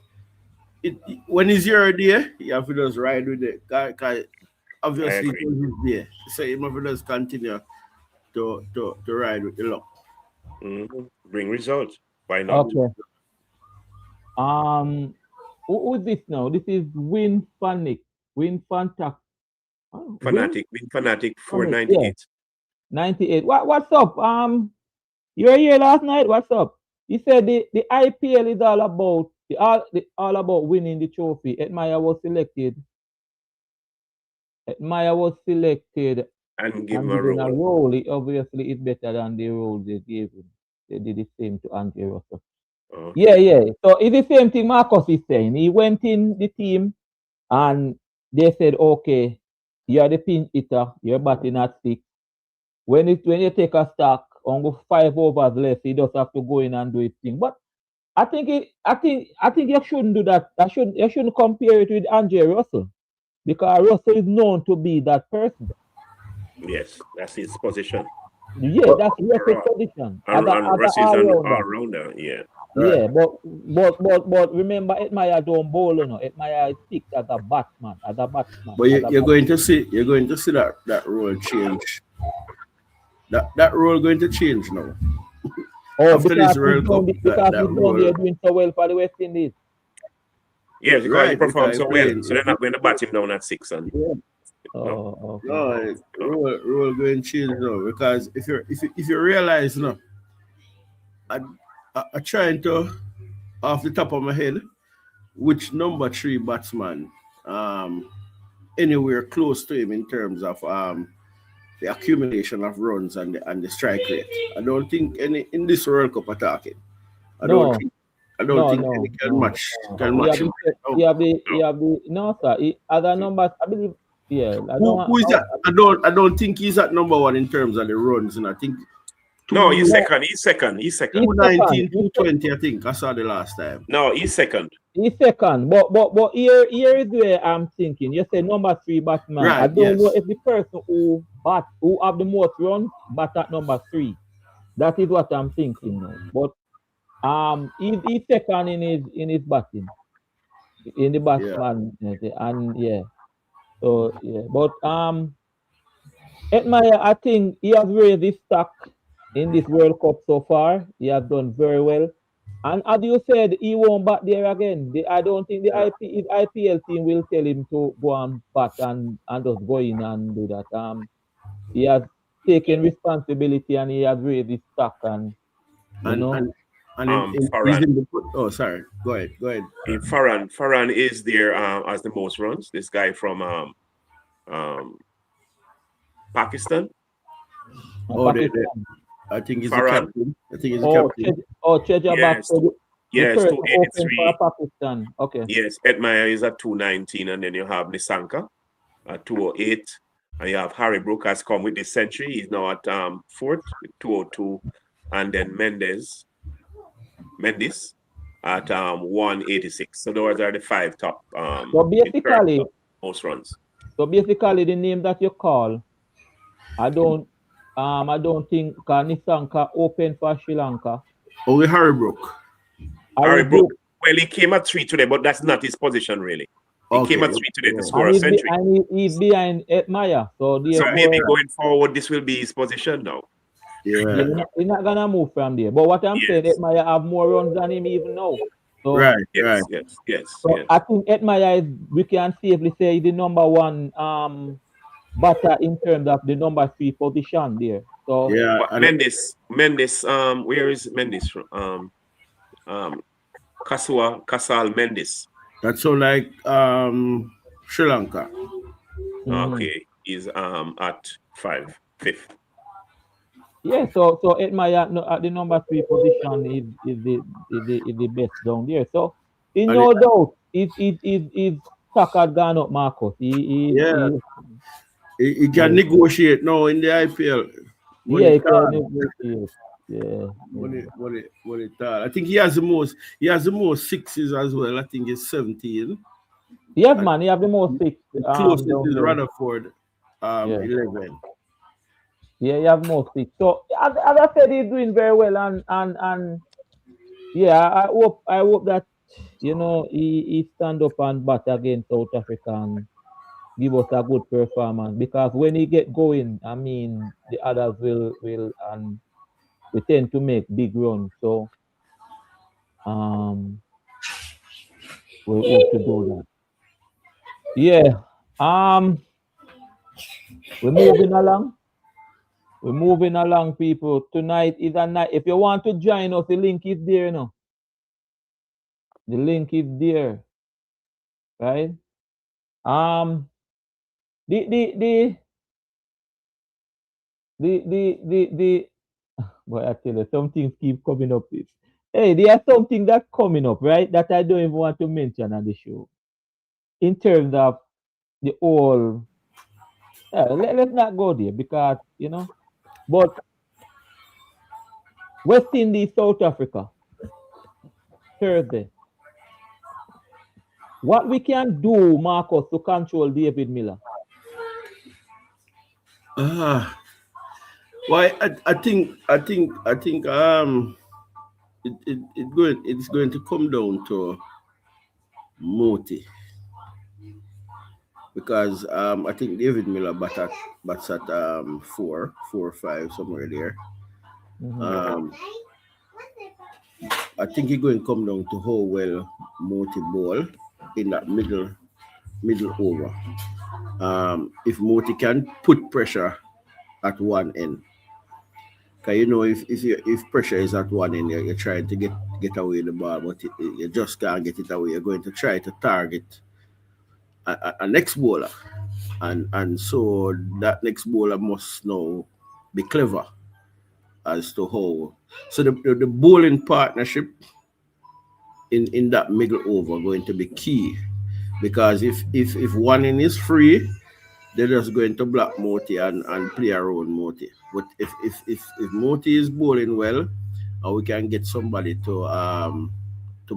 when he's here there, you have to just ride with it. Cause obviously he's there. So you have to just continue to ride with the luck. Bring results. Why not? Okay. Who is this now? This is Win Fanatic. Win Fanatic. Win Fanatic 498. Yeah. 98. What's up? You were here last night. What's up? He said the IPL is all about winning the trophy. Hetmyer was selected. And give him a role. Role. Obviously, it's better than the role they gave him. They did the same to Andre Russell. Yeah. So it's the same thing Marcus is saying. He went in the team and they said, okay, you're the pinch hitter, you're batting at 6. When you take a stock on 5 overs left, he does have to go in and do his thing. But I think you shouldn't do that. You shouldn't compare it with Andre Russell, because Russell is known to be that person. Yes, that's his position. Yeah, that's record position. And Russ is an all-rounder. all-rounder, yeah. Yeah, but remember, Hetmyer don't bowl, you know. Hetmyer sticks as a batsman, But you're going to see that role change. That role going to change now. Oh, After because this World Cup, he's doing so well for the West Indies. Yeah, because Right, he performed because so he well. played. So they're not going to bat him down at 6. And Oh, okay. No, role going to change now because if you realize now, I trying to off the top of my head which number 3 batsman anywhere close to him in terms of the accumulation of runs and the strike rate. I don't think any in this World Cup attacking. I don't think any can match him. You have the no sir. Other numbers, I believe. Yeah, Who is that? I don't think he's at number 1 in terms of the runs, and I think no, he's second. He's second. 219, 220, I think. I saw the last time. No, he's second. He's second. But here is where I'm thinking. You say number 3 batsman. Right, I don't know if the person who have the most runs bat at number 3. That is what I'm thinking now. But he's second in his batting. In the batsman. And yeah. So yeah. But Hetmyer, I think he has raised his stock in this World Cup so far. He has done very well. And as you said, he won't bat there again. I don't think his IPL team will tell him to go and bat and just go in and do that. He has taken responsibility and he has raised his stock and Farhan. Oh, sorry. Go ahead. Farhan is there as the most runs. This guy from Pakistan. Pakistan. I think he's Farhan. a captain. Cheja Yes, 283 for Pakistan. Okay. Yes, Hetmyer is at 219, and then you have Nissanka at 208, and you have Harry Brook has come with this century. He's now at 4th with 202, and then Mendes at 186. So those are the 5 top. So basically, most runs. So basically, the name that you call, I don't think Nissanka open for Sri Lanka. Only Harry Brook. Harry Brook. Well, he came at 3 today, but that's not his position really. He came at 3 today to score a century. And he's behind Hetmyer. So maybe going forward, this will be his position now. Yeah. He's not gonna move from there. But what I'm saying, Hetmyer have more runs than him even now. So, Yes. So I think Hetmyer we can safely say the number 1 batter in terms of the number 3 position there. So Mendes, where is Mendes from? Kasal Mendes. That's so like Sri Lanka. Okay, he's at 5th. Yeah, so Hetmyer at the number 3 position is the best down there. So in no doubt, if Tucker had gone up, Marcus, he can negotiate now in the IPL. He can negotiate. Yeah. What it I think he has the most 6s as well. I think it's 17. Yes, man, he have the most 6. Closest is Rutherford, 11. Yeah, you have more 6. So as I said, he's doing very well, and yeah, I hope that he stand up and bat against South Africa and give us a good performance, because when he get going, I mean, the others will and we tend to make big runs. So we'll hope to do that. Yeah. We're moving along, people. Tonight is a night. If you want to join us, the link is there, The link is there. Right? Boy, I tell you, some things keep coming up. Hey, there's something that's coming up, right? That I don't even want to mention on the show. In terms of the whole, let's not go there because, but West Indies, South Africa, Thursday. What we can do, Marcus, to control David Miller? Why? I think it's going to come down to Moti because I think David Miller bats at 4 or 5 somewhere there. Mm-hmm. Um, I think it's going to come down to how well Moti ball in that middle over. If Moti can put pressure at one end, because if pressure is at one end, you're trying to get away the ball, but you just can't get it away. You're going to try to target a next bowler, and so that next bowler must now be clever as to how. So the bowling partnership in that middle over going to be key because if one in is free, they're just going to block Moti and play around Moti. But if Moti is bowling well, we can get somebody to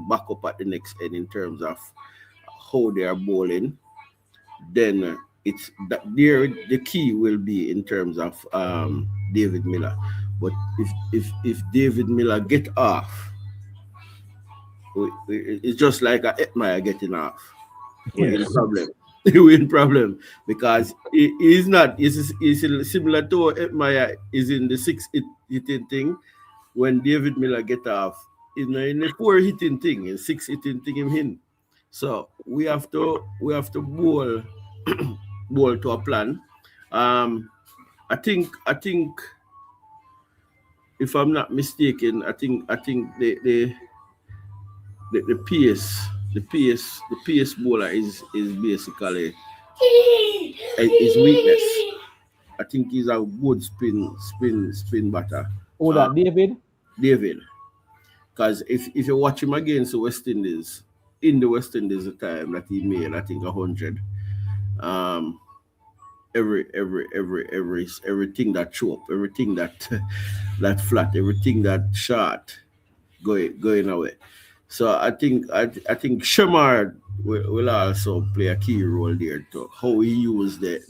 back up at the next end in terms of how they are bowling, then it's that there the key will be in terms of David Miller. But if David Miller get off, it's just like a Hetmyer getting off. We in Yes. problem. We in problem because he's not. He's similar to Hetmyer is in the hitting thing. When David Miller get off, in the 4 hitting thing, in 6 hitting thing him in. So we have to bowl to a plan. Um, I think if I'm not mistaken, I think the PS bowler is basically his weakness. I think he's a good spin batter. Oh, Uh, that David? David, because if you watch him against the West Indies in the West Indies, the time that he made, I think 100. Um, everything that choke, everything that that flat, everything that short going away. So I think Shamar will also play a key role there to how he use the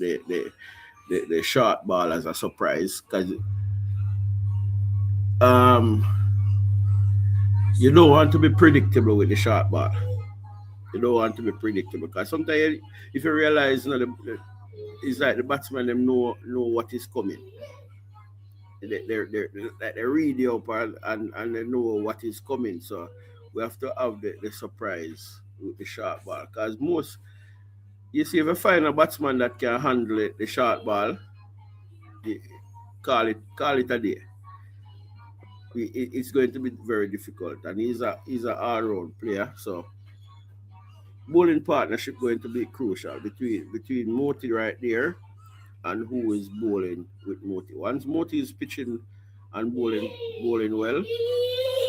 short ball as a surprise because um you don't want to be predictable with the short ball. You don't want to be predictable because sometimes if you realize it's like the batsman them know what is coming. They read you up and they know what is coming. So we have to have the surprise with the short ball. Because most you see if you find a batsman that can handle the short ball, you call it a day. It's going to be very difficult. And he's a all round player. So bowling partnership going to be crucial between Moti right there and who is bowling with Moti. Once Moti is pitching and bowling well,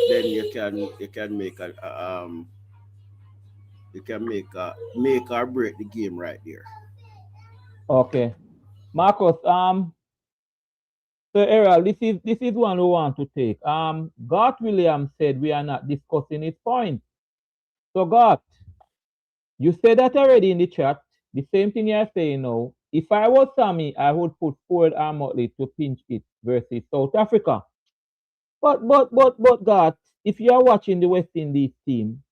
then you can make or break the game right there. Okay. Marcus, so Errol, this is one who want to take. Garth Williams said we are not discussing his point. So Garth, you said that already in the chat. The same thing you're saying now. If I was Sammy, I would put forward Motley to pinch it versus South Africa. But Garth, if you are watching the West Indies team,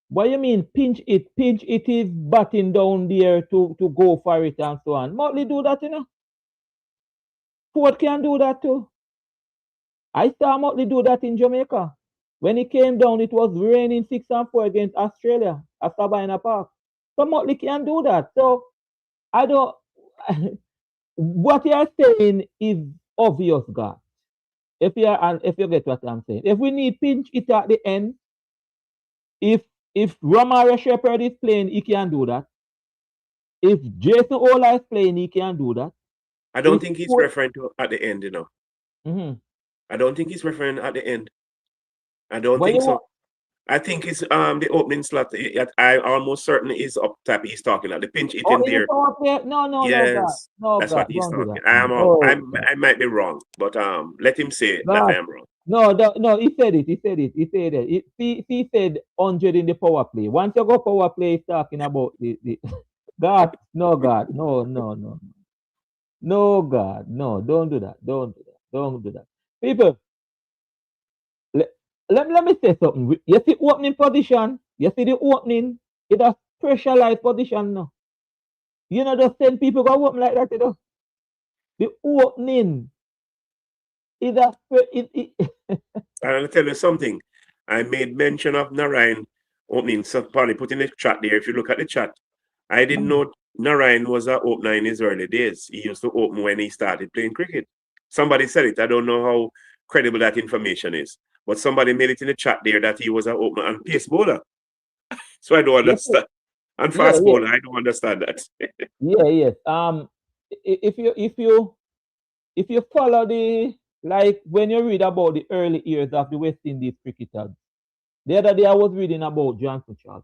what you mean pinch it? Pinch it is batting down there to go for it and so on. Motley do that, Ford can do that too. I saw Motley do that in Jamaica. When he came down, it was raining 6-4 against Australia at Sabina Park. So Motley can do that. So I don't. What you're saying is obvious, God. If you get what I'm saying, if we need pinch it at the end, if Romare Shepherd is playing, he can do that. If Jason Ola is playing, he can do that. I don't If think he's Ford, referring to at the end. mm-hmm. I don't think he's referring at the end. I don't What think you so. want? I think it's the opening slot. I almost certain is up top. He's talking at the pinch hit Oh, in in the there. power play? No, God, Yes, no, that's what God, he's don't do talking. that, man. I Oh, God. I might be wrong, but let him say it that God, I am wrong. no, he said it. He said it. He said 100 in the power play. Once you go power play, he's talking about the God, no, God, no. No, God, no, don't do that. Don't do that. Don't do that. People, let, let me say something. You see opening position, you see the opening, it's a specialized position now. You know, just 10 people go open like that, you know. The opening is a I'll tell you something. I made mention of Narayan opening. So probably put in the chat there. If you look at the chat, I didn't know Narayan was an opener in his early days. He used to open when he started playing cricket. Somebody said it. I don't know how credible that information is. But somebody made it in the chat there that he was an opener and pace bowler. So I don't understand. And fast yeah. bowler, I don't understand that. Yes. If you follow the, like when you read about the early years of the West Indies cricketers, the other day I was reading about Johnson Charles.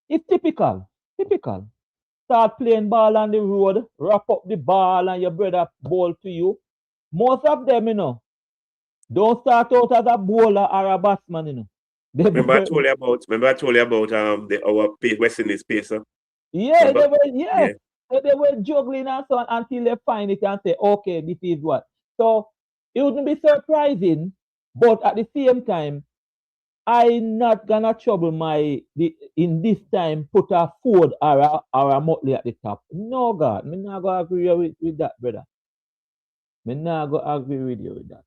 It's typical. Start playing ball on the road, wrap up the ball, and your brother bowl to you. Most of them, you know, don't start out as a bowler or a batsman, you know. Remember I told you about our West Indies pacer. Yeah, Remember? yes. So they were juggling and so on until they find it and say, okay, this is what. So it wouldn't be surprising, but at the same time, I'm not gonna trouble in this time put a Ford or a Motley at the top. No, God, me not gonna agree with that, brother. Me not gonna agree with you with that.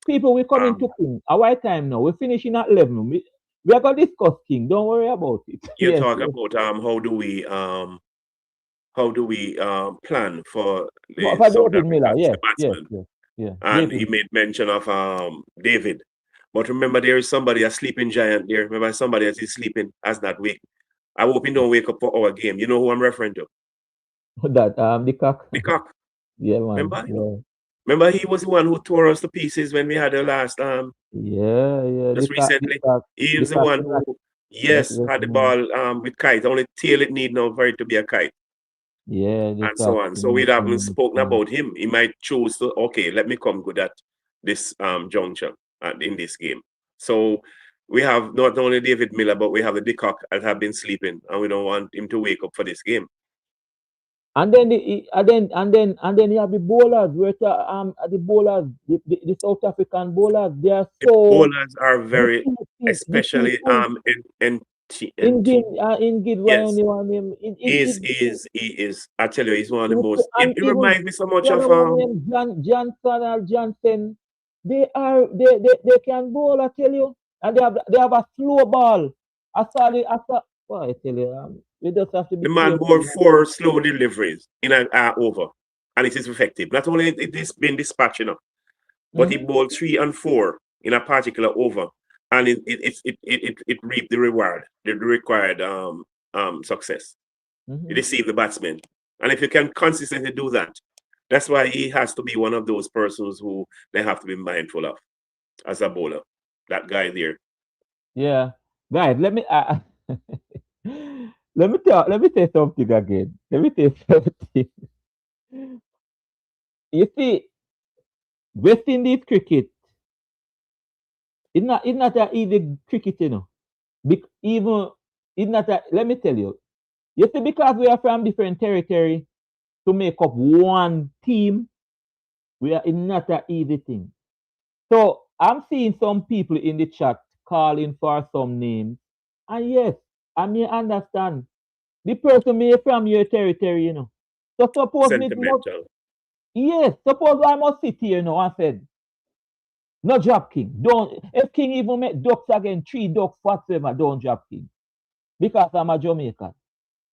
People, we coming to King. Our time now. We're finishing at 11. We are gonna discuss King. Don't worry about it. You Yes. talk about how do we plan for the For South David Miller, Africans, the batsman? yeah. And he David. made mention of David. But remember, there is somebody, a sleeping giant there. Remember, somebody that is sleeping, has not wake. I hope he don't wake up for our game. You know who I'm referring to? That the Cock. The Cock. Yeah, man. Remember? Yeah. Remember, he was the one who tore us to pieces when we had the last Yeah. just recently. He The was the Cock. one who, That yes, was had the ball with kite. Only tail it need now for it to be a kite. yeah, the And so Cock. on. So we haven't spoken about him. He might choose to, okay, let me come good at this juncture in this game. So we have not only David Miller, but we have the Dicock that have been sleeping, and we don't want him to wake up for this game. And then you have the bowlers. The bowlers, the South African bowlers, they are The so bowlers are very, especially in why yes, only one name. he is. I tell you, he's one of the most. And It even reminds me so much the of other one named Johnson or Johnson, they can bowl, I tell you. And they have a slow ball. Well, I tell you, we just have to be the man careful. bowled 4 slow deliveries in an over, and it is effective. Not only it is been dispatched, but he bowled 3 and 4 in a particular over, and it reaped the reward, the required success. He deceived the batsman, and if you can consistently do that, that's why he has to be one of those persons who they have to be mindful of as a bowler. That guy there. Yeah, guys, let me say something again. Let me say something. You see, West Indies cricket, it's not an easy cricket, you know. Even it's not a, let me tell you. You see, because we are from different territory to make up one team, it's not an easy thing. So I'm seeing some people in the chat calling for some names. And yes, I may understand. The person may from your territory, you know. So suppose me not, Sentimental. yes, suppose I must sit here, you know, and said, no drop King. Don't, if King even make ducks again, 3 ducks, whatsoever, don't drop King. Because I'm a Jamaican.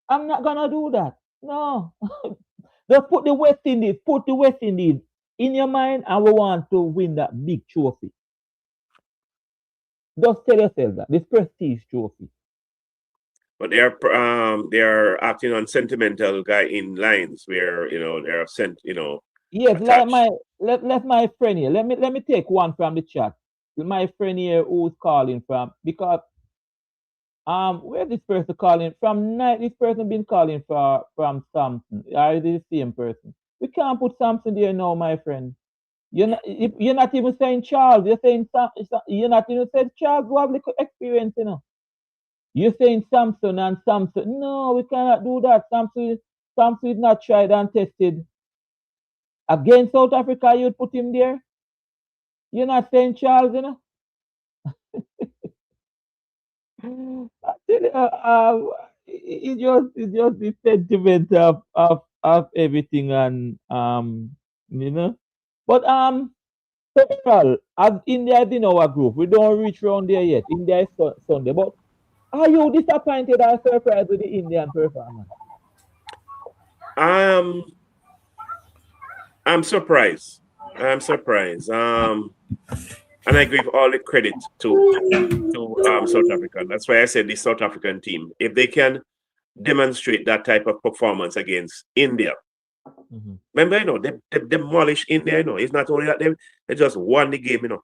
I'm not gonna do that. No. Just put the West Indies in your mind, and we want to win that big trophy. Just tell yourself that this prestige trophy. But they are acting on sentimental guy in lines where they're Yes, like attached. let my friend here. Let me take one from the chat. My friend here who's calling from, because where this person calling from? This person been calling from Samson. Are they the same person? We can't put Samson there now, my friend. You're not even saying Charles. You're saying you're not even saying Charles who have little experience, you know. You're saying Samson and Samson. No, we cannot do that. Samson Sam Smith not tried and tested against South Africa, you'd put him there. You're not saying Charles, you know. I tell you, it just the sentiment of everything and you know. But overall, as India is in our group, we don't reach round there yet. India is Sunday. But are you disappointed or surprised with the Indian performance? I'm surprised. I'm surprised. And I give all the credit to South Africa. That's why I said the South African team, if they can demonstrate that type of performance against India. Mm-hmm. Remember, you know, they demolished India, you know. It's not only that they just won the game, you know.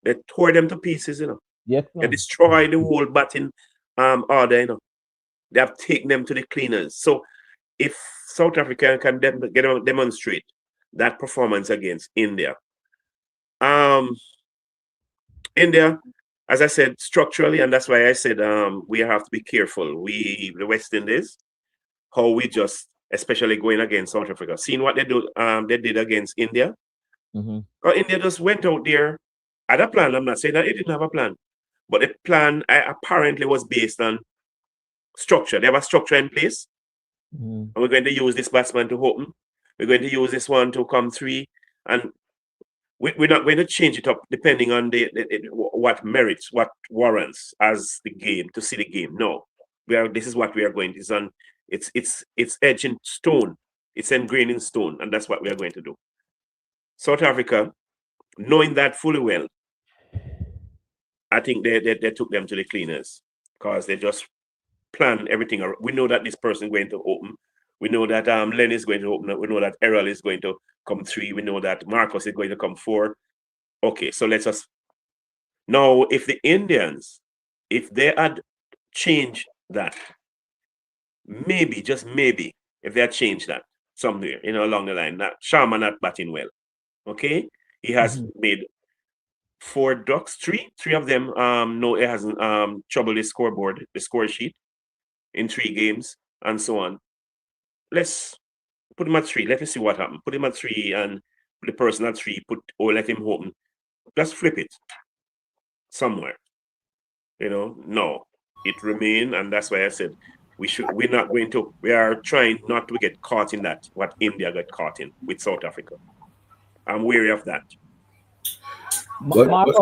They tore them to pieces, you know. Yes, They man. destroyed the whole batting order, you know. They have taken them to the cleaners. So if South Africa can demonstrate that performance against India, India, as I said, structurally, and that's why I said we have to be careful. The West Indies, how we just, especially going against South Africa, seeing what they did against India. Mm-hmm. Or India just went out there, had a plan. I'm not saying that it didn't have a plan, but the plan apparently was based on structure. They have a structure in place, Mm-hmm. and we're going to use this batsman to open. We're going to use this one to come three, and we're not going to change it up depending on what merits, what warrants as the game to see the game. No, this is what we are going. It's etched in stone. It's ingrained in stone, and that's what we are going to do. South Africa, knowing that fully well, I think they took them to the cleaners because they just planned everything. We know that this person is going to open. We know that Len is going to open. We know that Errol is going to come three. We know that Marcus is going to come four. Okay, so let's just now, if the Indians, if they had changed that, maybe, just maybe, if they had changed that somewhere, you know, along the line, that Sharma not batting well. Okay, he has made 4 ducks, three of them. No, it hasn't troubled the scoreboard, the score sheet in 3 games, and so on. Let's put him at 3. Let us see what happens. Put him at 3 and the person at 3, let him open. Just flip it somewhere. You know, no, it remain, and that's why I said we are trying not to get caught in that, what India got caught in with South Africa. I'm wary of that. Marcus?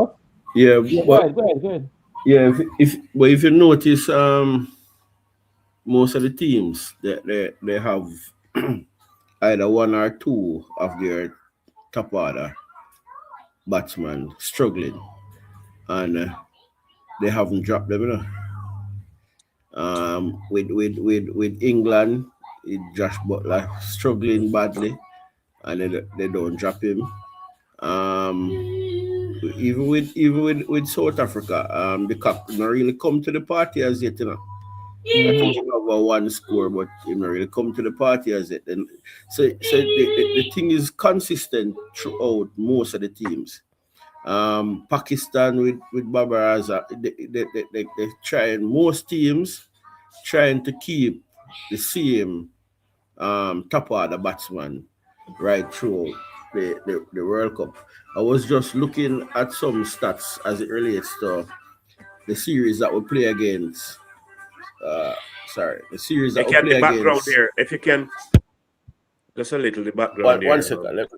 Yeah, Go ahead. Yeah, if you notice, most of the teams they have either 1 or 2 of their top order batsmen struggling, and they haven't dropped them, you know. With England, Josh Butler struggling badly, and they don't drop him. Even with South Africa, the captain not really come to the party as yet, you know. I think he have a 1 score, but he not really come to the party as yet. And so the thing is consistent throughout most of the teams. Pakistan with Babar Azam, they trying, most teams trying to keep the same top order batsman right through the World Cup. I was just looking at some stats as it relates to the series that we play against. The series that we play The background against. here, if you can, just a little the background here. One second, let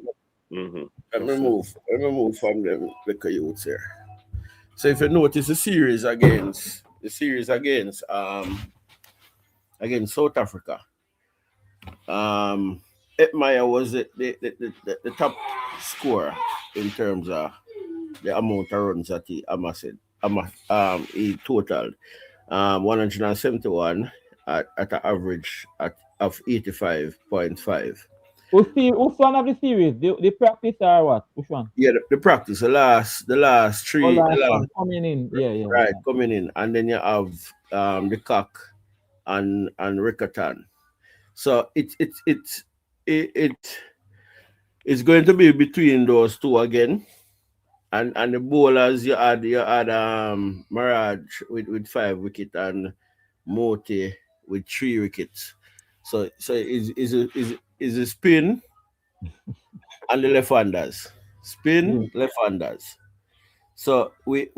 me move from them liquor youths here. So if you notice the series against South Africa, Hetmyer was the top scorer in terms of the amount of runs that he amassed. He totaled 171 at an average of 85.5. Which one of the series? The practice or what? Which one? Yeah, the practice, the last 3, one coming in. Yeah. right, coming in, and then you have the Kock and Rickerton. So it's going to be between those two again, and the bowlers you had Mirage with 5 wickets and Moti with 3 wickets. So is a spin and the left-handers. Spin, left-handers. So we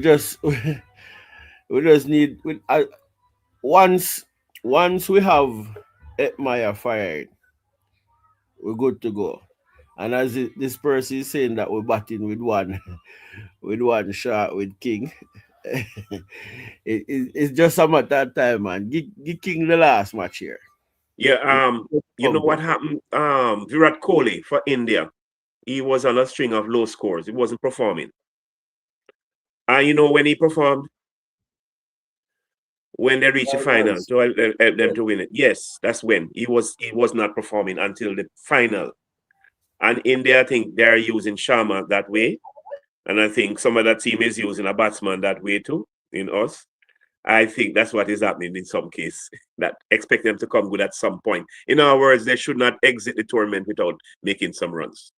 just we just need once we have Hetmyer fired, we're good to go. And as this person is saying that we're batting with one with one shot with King, it's just a matter of time, man. Give King the last match here. Yeah, you know what happened? Virat Kohli for India, he was on a string of low scores. He wasn't performing. And you know when he performed? When they reached the final to help them to win it. Yes, that's when he was not performing until the final. And India, I think they're using Sharma that way. And I think some of that team is using a batsman that way too in us. I think that's what is happening in some case. That expect them to come good at some point. In other words, they should not exit the tournament without making some runs.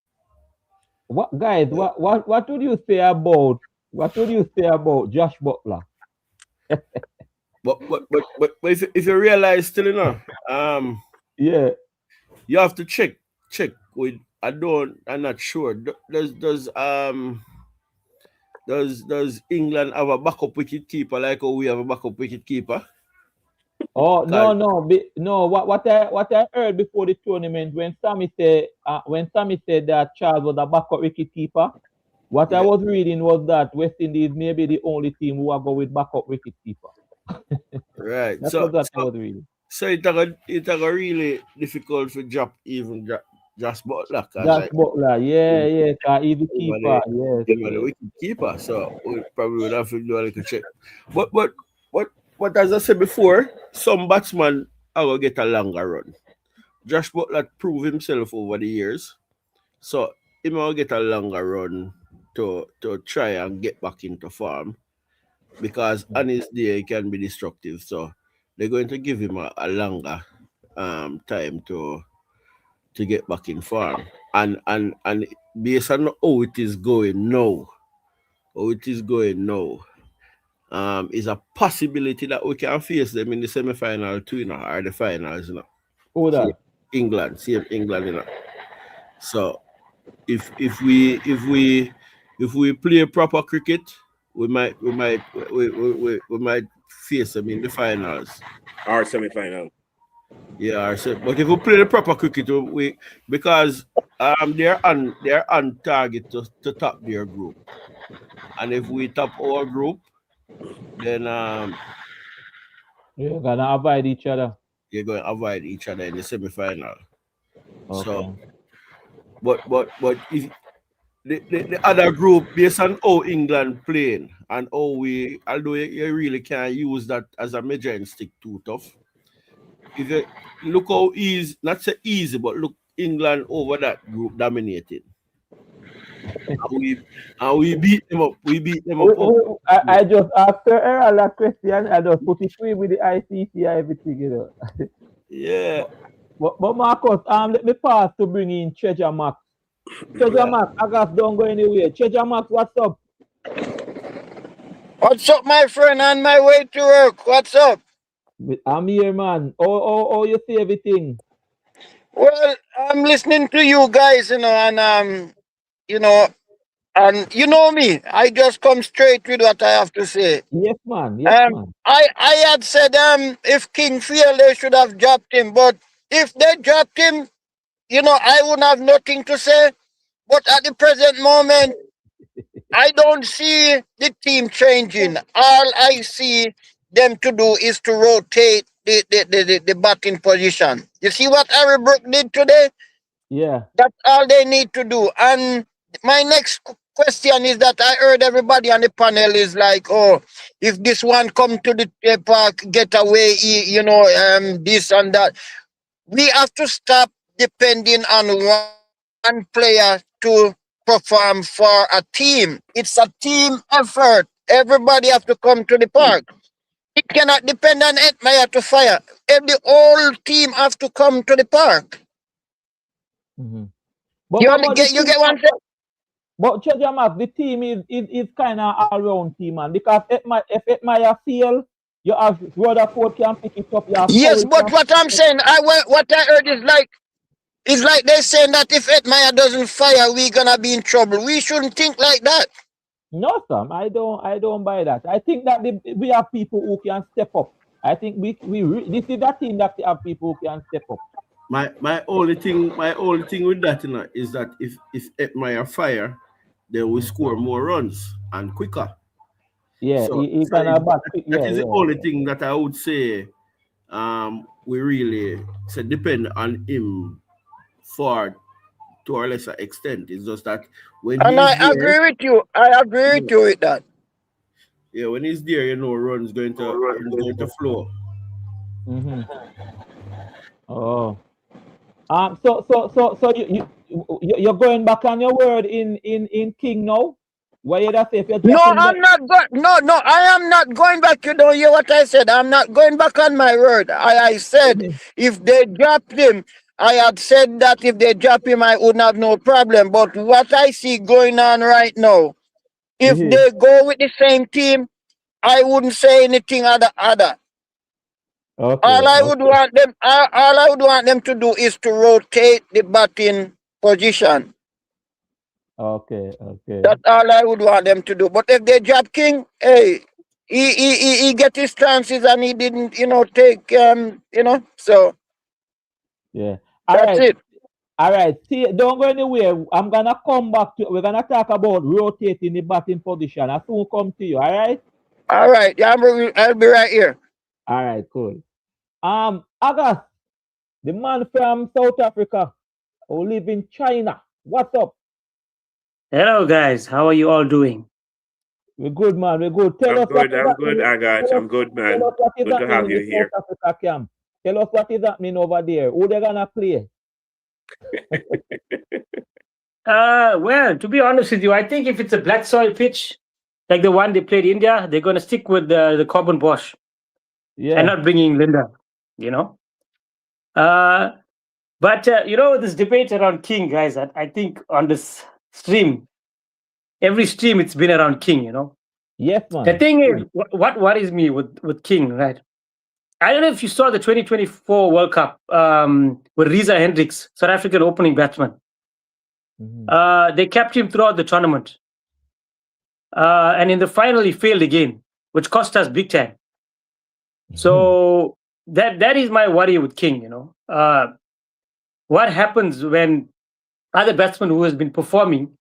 What guys? What would you say about Josh Butler? But if you realize still Yeah. you have to check with I'm not sure. Does England have a backup wicket keeper like how we have a backup wicket keeper? Oh no! What I heard before the tournament when Sammy said that Charles was a backup wicket keeper. What I was reading was that West Indies may be the only team who are going with backup wicket keeper. Right. That's what I was reading. So it's a really difficult to drop even Josh Butler. Josh Butler, yeah, he's the keeper, yes. The wicket keeper. So we probably would have to do a little check. But as I said before, some batsmen are gonna get a longer run. Josh Butler proved himself over the years, so he will get a longer run to try and get back into form because on his day he can be destructive. So they're going to give him a longer time to get back in form. And based on how it is going now, is a possibility that we can face them in the semi-final too, or the finals, Who that? England, So if we play proper cricket, we might face them in the finals or semi-final. Yeah, but if we play the proper cricket, because they're on target to top their group, and if we top our group, then you're gonna avoid each other. You're going to avoid each other in the semi-final. Okay. So, but if the other group, based on how England playing and how although you really can't use that as a measuring stick too tough. If you look how easy, not so easy, but look England over that group dominated. and we beat them up. I just after that question, I just put it free with the ICC everything, Yeah. But Marcus, let me pass to bring in Treasure Max. Treasure Max, I guess don't go anywhere. Treasure Max, what's up? What's up, my friend? On my way to work. What's up? I'm here, man. Oh, you see everything? Well, I'm listening to you guys, and and you know me. I just come straight with what I have to say. Yes, man. Yes, man. I had said if King failed, they should have dropped him. But if they dropped him, I wouldn't have nothing to say. But at the present moment, I don't see the team changing. All I see them to do is to rotate the batting position. You see what Harry Brook did today? Yeah. That's all they need to do. And my next question is that I heard everybody on the panel is like, oh, if this one come to the park, get away, this and that. We have to stop depending on one player to perform for a team. It's a team effort. Everybody have to come to the park. It cannot depend on Hetmyer to fire. The whole team have to come to the park. Mm-hmm. You get one thing? But Treasure Max, the team is kind of all-round team, man. Because if Hetmyer fail, You have Rutherford can pick it up. You have Yes, Powell but can what pick I'm it up. saying, what I heard is like they're saying that if Hetmyer doesn't fire, we're gonna be in trouble. We shouldn't think like that. No, Sam, I don't buy that. I think that we have people who can step up. I think this is that team that have people who can step up. My only thing with that, is that if Hetmyer fire, then we score more runs and quicker. Yeah, So, he so can have back. that Yeah, is the yeah. only thing that I would say. We really depend on him for to a lesser extent. It's just that when And he's I there, agree with you. I agree with you with that. yeah, when he's there, runs going to flow. Mm-hmm. Oh. So you're going back on your word in King now? Why you that say if you're No, dropping back? I'm not going. No, I am not going back. You don't hear what I said. I'm not going back on my word. I said if they dropped him, I had said that if they drop him, I wouldn't have no problem. But what I see going on right now, if Mm-hmm. they go with the same team, I wouldn't say anything other. Okay, All I would want them to do is to rotate the batting position. okay. That's all I would want them to do. But if they drop King, hey, he get his chances and he didn't, take so Yeah. All that's right. it. All right. See, don't go anywhere. I'm gonna come back to. We're gonna talk about rotating the batting position. I soon come to you. All right. All right, yeah, I'll be right here. All right. Cool. August, the man from South Africa who live in China. What's up? Hello, guys. How are you all doing? We're good, man. We're good. Tell I'm us what good. is I'm good, happening. Agat. Tell us, I'm good, tell man. us what is Good to happening have in you the South here. Africa camp. Tell us what is happening over there. Who they gonna play? Well, to be honest with you, I think if it's a black soil pitch, like the one they played India, they're going to stick with the Corbin Bosch and Yeah. not bringing Linda, you know. But this debate around King, guys, I think on this stream, every stream it's been around King, Yes, The man. thing is, what worries me with King, right? I don't know if you saw the 2024 World Cup with Reza Hendricks, South African opening batsman. Mhm. They kept him throughout the tournament. And in the final, he failed again, which cost us big time. So that is my worry with King, What happens when other batsmen who has been performing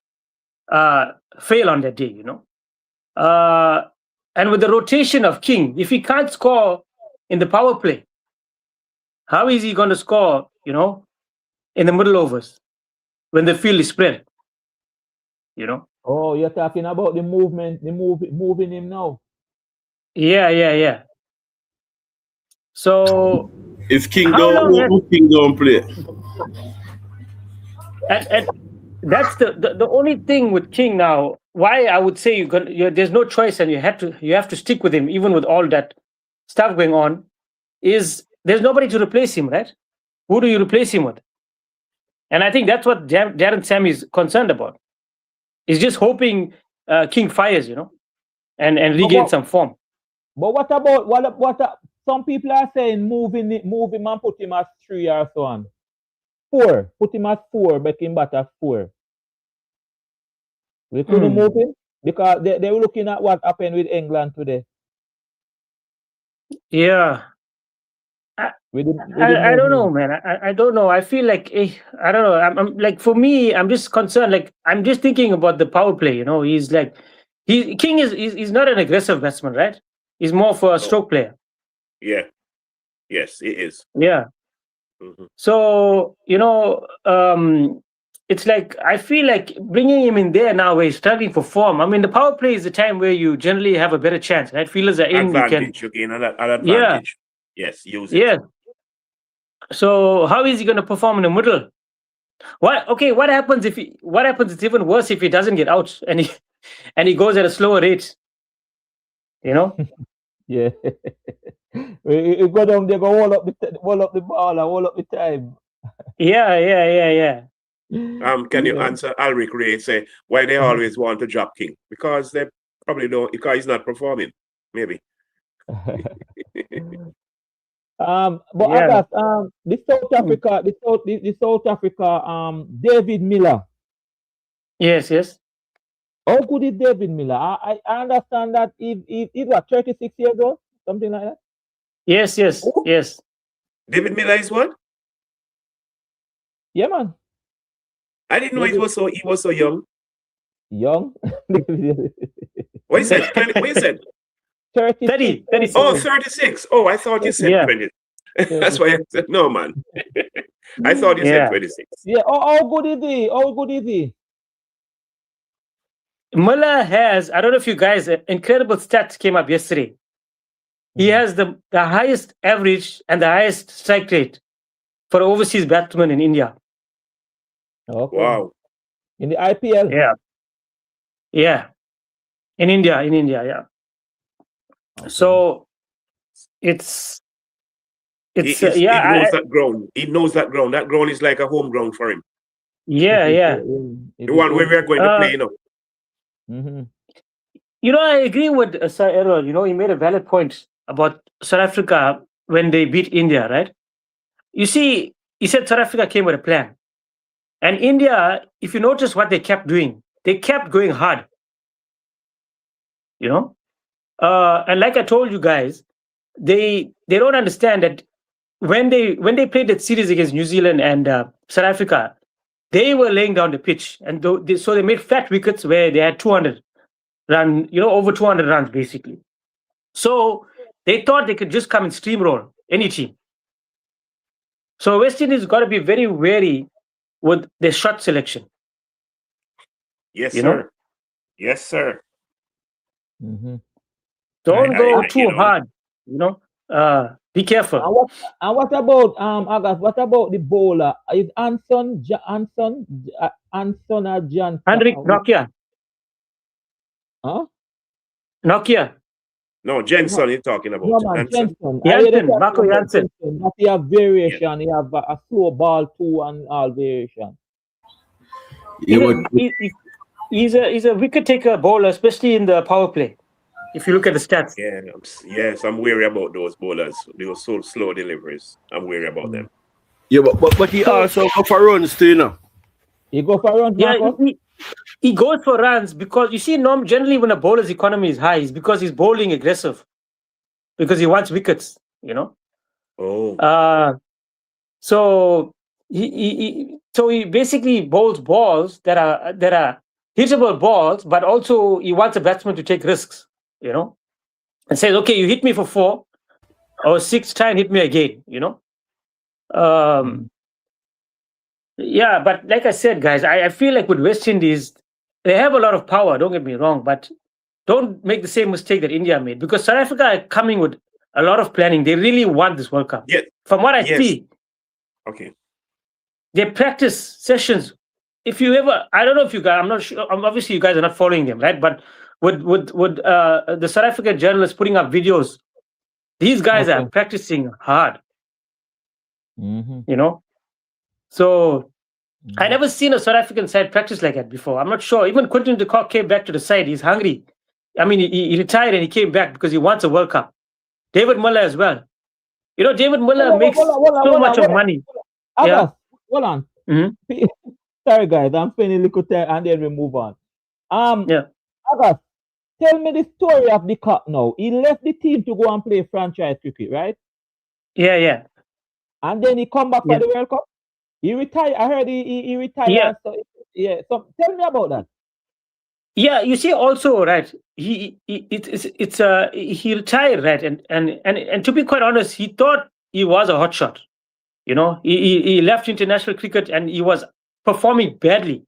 fail on that day, And with the rotation of King, if he can't score in the power play, how is he going to score, in the middle overs when the field is spread, Oh, you're talking about the movement, moving him now. Yeah. So If King how long has don't play. and that's the only thing with King now. Why I would say there's no choice and you have to stick with him even with all that stuff going on. Is there's nobody to replace him, right? Who do you replace him with? And I think that's what Darren Sam is concerned about. He's just hoping King fires, and But regain some form. what about some people are saying move him and put him at 3 or so on. 4. Put him at 4, make him bat at 4. We couldn't move him because they were looking at what happened with England today. Yeah. We didn't I move don't know, him. man. I don't know. I feel like I don't know. I'm like, for me, I'm just concerned. Like, I'm just thinking about the power play. He's like King is not an aggressive batsman, right? He's more for a No. stroke player. Yeah. Yes, it is. Yeah. Mm-hmm. So it's like I feel like bringing him in there now where he's struggling for form. I mean, the power play is the time where you generally have a better chance, right? Fielders are in, Advantage. You gain an advantage. Yes, use it. Yeah. So how is he going to perform in the middle? What happens it's even worse if he doesn't get out and he goes at a slower rate, Yeah. We go down there, go hold up the ball and hold up the time. Yeah. Can you answer Alric Ray say why they always want to drop King? Because they probably don't, because he's not performing, maybe. But Yeah. August, the South Africa, the South Africa, David Miller. Yes, yes. How good is David Miller? I understand that he's what 36 years old, something like that. Yes, yes, Oh, yes. David Miller is what? yeah, man. I didn't know David he was so young. young. What you said? 20, what you said? 36 30, years 36. Oh, old. 36. Oh, I thought you said Yeah, 20. That's 36. why I said no, man. I thought you said yeah. 26. Yeah. How good is he? How good is he? Muller has, I don't know if you guys, incredible stats came up yesterday. He has the highest average and the highest strike rate for overseas batsman in India. Okay. Wow. In the IPL. Yeah, yeah. In India, yeah. Okay. So it's He yeah, knows that ground. He knows that ground. That ground is like a home ground for him. yeah, If yeah. The one where we are going to play, you know. Mm-hmm. You know, I agree with Sir Errol. You know, he made a valid point about South Africa when they beat India, right? You see, he said South Africa came with a plan. And India, if you notice what they kept doing, they kept going hard, you know? And like I told you guys, they don't understand that when they played that series against New Zealand and South Africa, they were laying down the pitch. And so they made flat wickets where they had 200 run, you know, over 200 runs basically. So they thought they could just come and steamroll any team. So West Indies got to be very wary with their shot selection. Yes, You sir. know? Yes, sir. Mm-hmm. Don't go you too know. hard. You know, be careful. And what about August? What about the bowler? Is Anson or Johnson? Henrik Nokia. Huh? Nokia. No, Jensen you're talking about. No man, Jensen? Jensen. Jansen, Marco Jansen. That he have variation. He have a slow ball too and all variation. Yeah, He's a wicket taker bowler, especially in the power play. If you look at the stats. Yeah, yes, I'm wary about those bowlers. They were so slow deliveries. I'm wary about them. yeah, but he also go for runs too, you know. He go for runs, Yeah, Marcus? he goes for runs because you see, generally when a bowler's economy is high, it's because he's bowling aggressive, because he wants wickets. You know. Oh. So he basically bowls balls that are hittable balls, but also he wants a batsman to take risks. You know, and says, okay, you hit me for 4 or 6, try and hit me again. You know. Yeah, but like I said, guys, I feel like with West Indies, they have a lot of power, don't get me wrong, but don't make the same mistake that India made, because South Africa are coming with a lot of planning. They really want this World Cup. Yeah. From what I see, Okay. their practice sessions, if you ever, I don't know if you guys, I'm not sure, obviously you guys are not following them, right? But with the South African journalists putting up videos, these guys are practicing hard, Mm-hmm. you know? So I never seen a South African side practice like that before. I'm not sure. Even Quinton de Kock came back to the side. He's hungry. I mean, he retired and he came back because he wants a World Cup. David Muller as well. You know, David Muller makes so much of money. August, hold on. Mm-hmm. Sorry, guys. I'm spending a little time and then we move on. Yeah. August, tell me the story of the Kock now. He left the team to go and play franchise cricket, right? Yeah. And then he come back for the World Cup. He retired. I heard he retired. Yeah. So tell me about that. Yeah, you see, also, right? He retired, right? And to be quite honest, he thought he was a hotshot. You know, he left international cricket and he was performing badly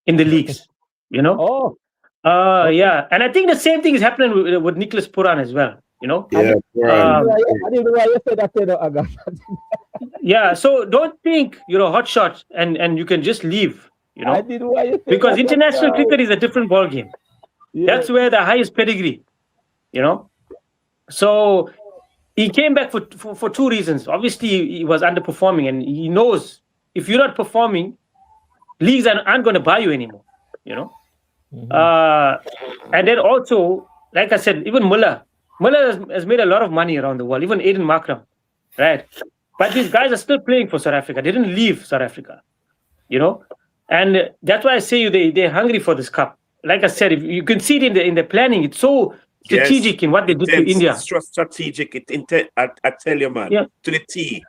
in the leagues. You know. Yeah, and I think the same thing is happening with Nicholas Puran as well. You know. Yeah. I didn't know why you said that, August. Yeah, so don't think you're a hotshot and you can just leave. You know, I didn't know why you said because that, international cricket is a different ballgame. Yeah. That's where the highest pedigree. You know, so he came back for 2 reasons. Obviously, he was underperforming, and he knows if you're not performing, leagues aren't going to buy you anymore. You know, and then also, like I said, even Muller, Muller has made a lot of money around the world, even Aiden Markram, right? But these guys are still playing for South Africa. They didn't leave South Africa, and that's why I say they're hungry for this cup. Like I said, if you can see it in the planning, it's so strategic in what they did to India. Strategic. I tell you, man, to the T.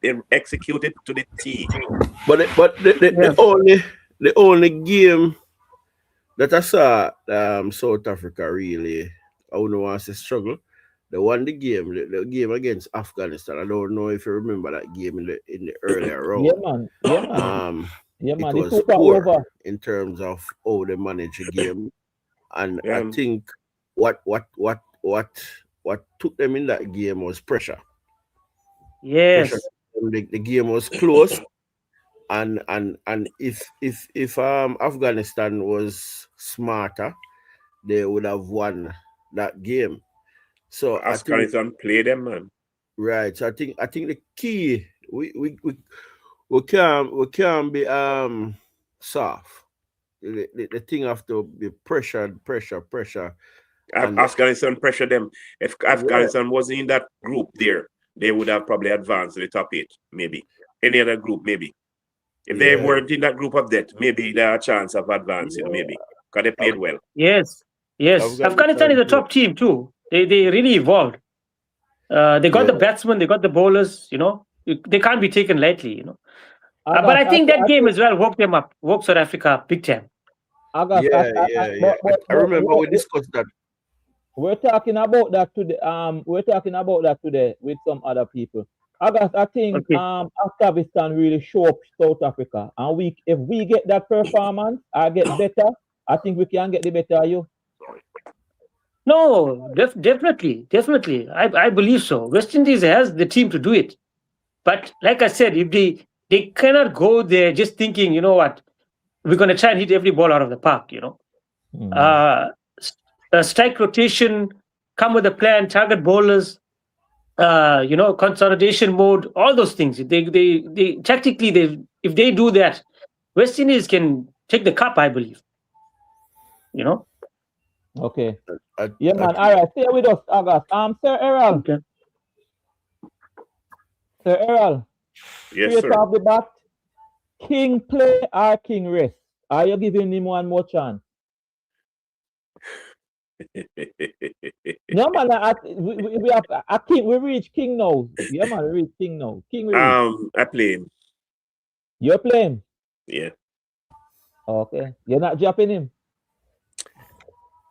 They execute it to the T. But the only game that I saw South Africa really, I wouldn't want to say struggle. They won the game against Afghanistan. I don't know if you remember that game in the earlier round. Yeah, man. It was poor in terms of how they managed the game, and I think what took them in that game was pressure. Yes, pressure. The game was close, and if Afghanistan was smarter, they would have won that game. So Afghanistan play them, man. Right. So I think the key we can't be soft. The thing have to be pressure. Afghanistan pressure them. If Afghanistan wasn't in that group there, they would have probably advanced to the top 8, maybe. Any other group, maybe. If they weren't in that group of death, maybe there are a chance of advancing, maybe. Because they played well. Yes. Afghanistan is a top team too. They really evolved. They got the batsmen, they got the bowlers, They can't be taken lightly, but I think that game as well woke South Africa up big time. I remember we discussed that. We're talking about that today. With some other people. August, I think Afghanistan really show up South Africa, and if we get that performance, I get better. I think we can get the better of you. No, definitely. I believe so. West Indies has the team to do it, but like I said, if they cannot go there just thinking, you know what, we're going to try and hit every ball out of the park. Strike rotation, come with a plan, target bowlers, consolidation mode, all those things. They tactically, if they do that, West Indies can take the cup, I believe. Okay. Man. All right. Stay with us, August. Sir Errol. Okay. Sir Errol. Yes, straight sir. off the bat, King play or King rest? Are you giving him one more chance? No, man. We have a King. We reach King now. Yeah, man. We reach King now. King. We reach. I play him. You're playing. Yeah. Okay. You're not dropping him.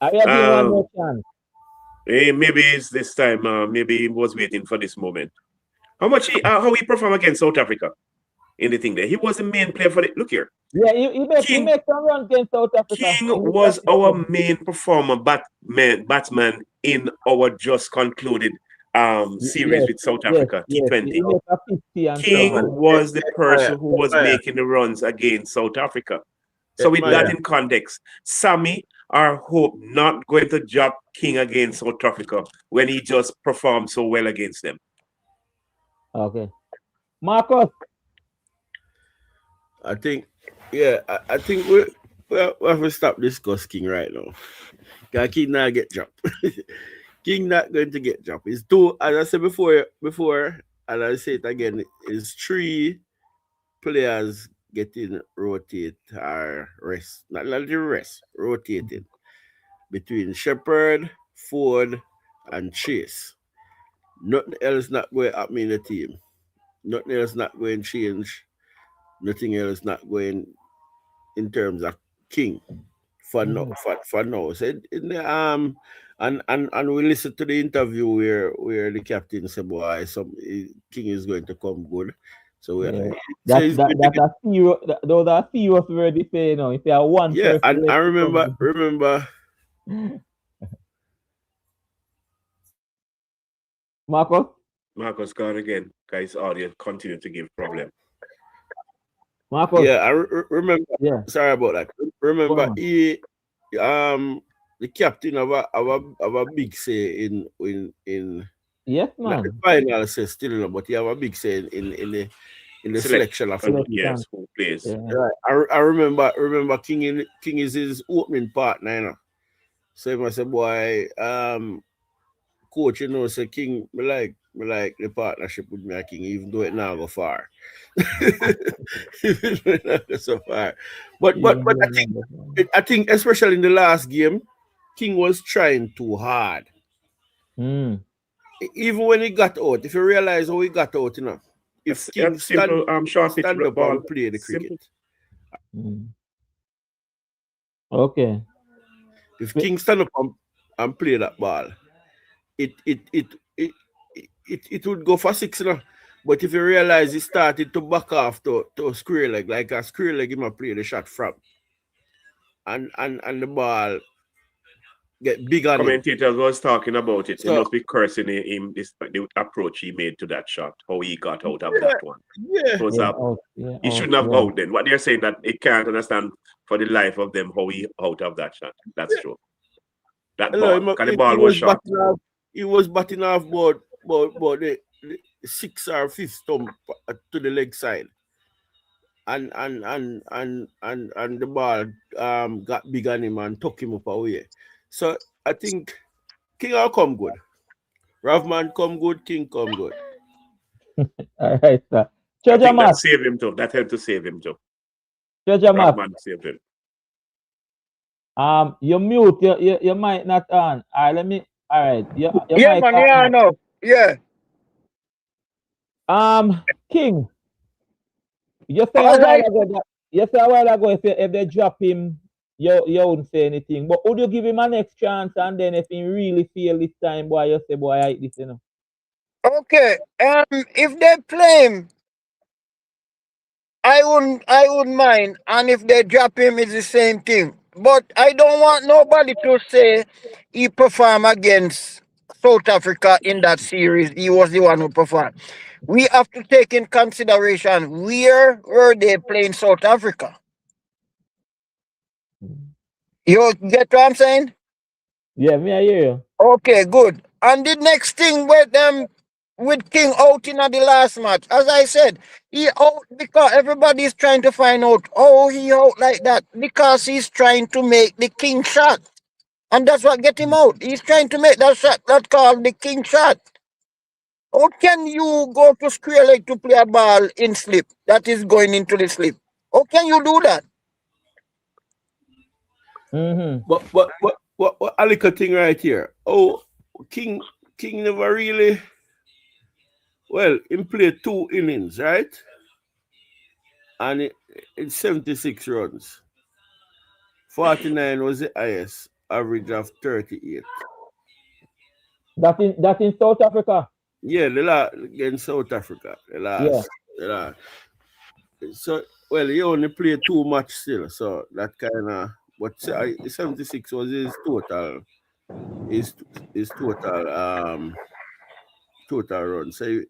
Are you giving one more chance? Maybe it's this time. Maybe he was waiting for this moment. How he performed against South Africa in the thing there? He was the main player for it. Look here. Yeah, he made some runs against South Africa. King was our main performer, batsman in our just concluded series with South Africa, T20. King was the person who was making the runs against South Africa. So with that in context, Sammy or Hope not going to drop King against South Africa when he just performed so well against them. Okay. Marcus. I think we have to stop discussing King right now. Because King not get dropped. King not going to get dropped. It's two, as I said before, and I say it again, it's 3 players getting rotate or rest. Not the rest, rotated between Shepherd, Ford, and Chase. Nothing else not going to happen in the team. Nothing else not going to change. Nothing else not going in terms of King for now. So in the and we listen to the interview where the captain said, "Boy, King is going to come good." So those are serious words say, if you are one. Yeah, and I remember. Marcus gone again. Guys, audience continue to give problem. Marcus. Yeah, I remember. Yeah. Sorry about that. Remember, he the captain of a big say in yes, man. The final say still, but he have a big say in the selection of yes, who plays. Yeah. Right. I remember King is his opening partner, So he must say, boy, coach, you know, say King, me like the partnership with me and King, even though it now go far. Even though it not go so far. But Even though I think especially in the last game, King was trying too hard. Even when he got out, if you realize how he got out, you know, if King simple short pitch stand up ball. and play the Simple. cricket. Okay. If King stand up and play that ball, it would go for six, you know. But if you realize he started to back off to a square leg, like a square leg, he might play the shot from, and the ball get big on him. Commentators was talking about it. He So- must be cursing him the approach he made to that shot, how he got out of that one. Yeah, So he shouldn't have yeah. out then. What they're saying that he can't understand for the life of them how he out of that shot. That's true. That ball, because the ball was shot. He was batting off about the sixth or fifth stump to the leg side, and the ball got big on him and took him up away. So I think King will come good. Ravman come good, King come good. All right, sir. I Treasure think that Matt. saved him too. That helped to save him too. Treasure Matt. Rahman saved him. You mute. You might not on. All right, let me. All right. You Yeah, might man, on. yeah, I know. Yeah. King. You say All a while right. ago that if they drop him, you wouldn't say anything. But would you give him a next chance, and then if he really feel this time, boy, you say, boy, I hate this, you know. Okay. If they play him, I wouldn't mind. And if they drop him, it's the same thing. But I don't want nobody to say he performed against South Africa in that series. He was the one who performed. We have to take in consideration where were they playing South Africa. You get what I'm saying? Yeah, me I hear you. Okay, good. And the next thing with King out in the last match, as I said, he out because everybody is trying to find out how he out like that because he's trying to make the King shot, and that's what get him out. He's trying to make that shot that called the King shot. How can you go to square leg to play a ball in slip that is going into the slip? How can you do that? What a little thing right here. Oh, King never really. Well, he played 2 innings, right? And it's 76 runs. 49 was the highest, average of 38. That in South Africa. Yeah, the last against South Africa. The last. So, well, he only played 2 matches still, so that kind of. But 76 was his total. His total run. So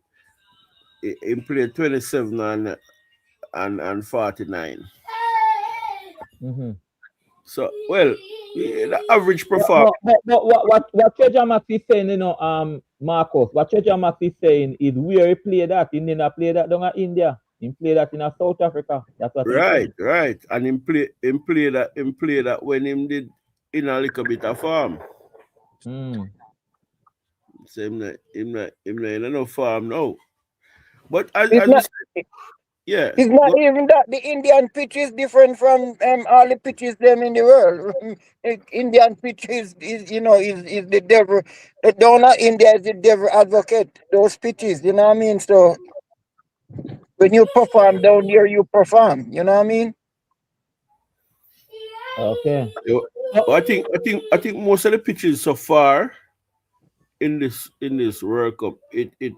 he played 27 and 49. So, well, the average performance. But what Treasure Max is saying, you know, Marcus, what Treasure Max is saying is where he played that. He didn't play that down in India. He played that in South Africa. That's what Right. And he played that when he did in a little bit of farm. So him not in enough farm now. But as you said, yeah. It's not even that. The Indian pitch is different from all the pitches them in the world. Indian pitch is the devil. The donor India is the devil advocate. Those pitches, you know what I mean? So when you perform down here, you perform. You know what I mean? Okay. I think most of the pitches so far in this World Cup, it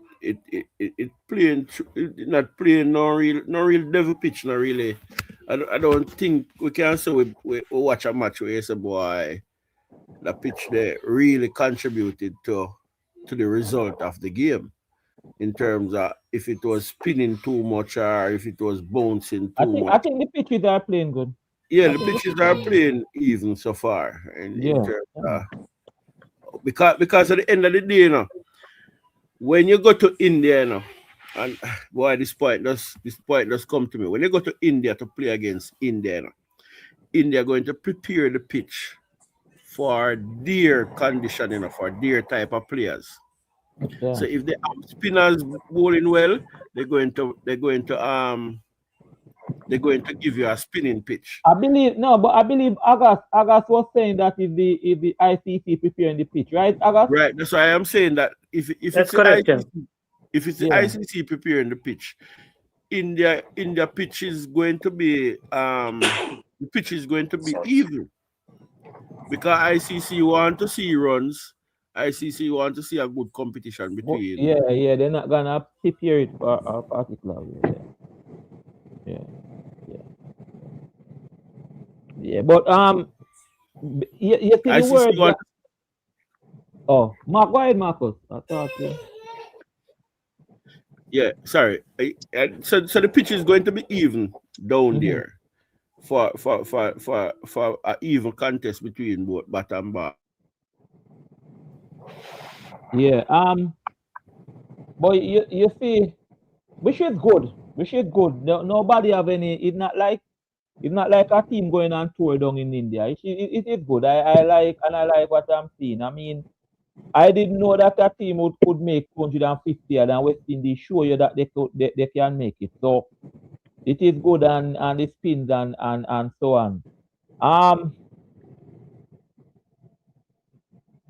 playing not playing no real devil pitch, not really. I don't think we can say we watch a match where you say, boy, the pitch there really contributed to the result of the game in terms of if it was spinning too much or if it was bouncing too much. I think the pitches are playing good. Yeah, the pitches are playing even so far. In terms of, because at the end of the day, you know, when you go to India, you know, and boy, this point does come to me. When you go to India to play against India, you know, India are going to prepare the pitch for their conditioning, for their type of players. Yeah. So if they have spinners bowling well, they're going to give you a spinning pitch. I believe August was saying that is the ICC preparing the pitch, right, August? Right. That's why I'm saying that if That's it's the correct, yeah. ICC, if it's the Yeah. ICC preparing the pitch, India pitch is going to be the pitch is going to be even, because ICC want to see runs. ICC want to see a good competition between. Yeah, they're not gonna prepare it for a particular way. Yeah. But you see the ICC word. want, Oh, Mark, go ahead, Marcus. I thought yeah, sorry. So the pitch is going to be even down there for a even contest between both bat and ball. Yeah. But you see, which is good. Nobody have any. It's not like a team going on tour down in India. It is good. I like what I'm seeing. I mean, I didn't know that a team could make 250 and West Indies show you that they can make it. So it is good and the spins and so on.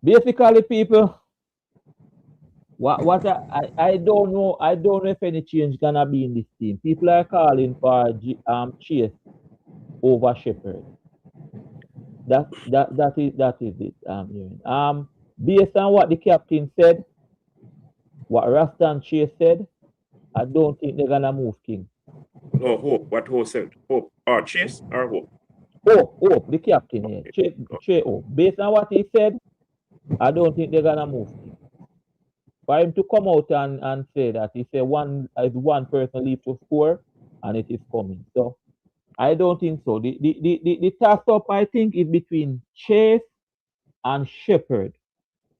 Basically, people, what I don't know. I don't know if any change gonna be in this team. People are calling for Chase over Shepherd. That is it. Hearing. Based on what the captain said, what Rastan Chase said, I don't think they're gonna move King. No, Hope. What Hope said? Hope or Chase or Hope? Hope, the captain here. Chase Hope. Based on what he said, I don't think they're gonna move King. For him to come out and say that, he said one person leave to score and it is coming. So I don't think so. The toss up, I think, is between Chase and Shepherd.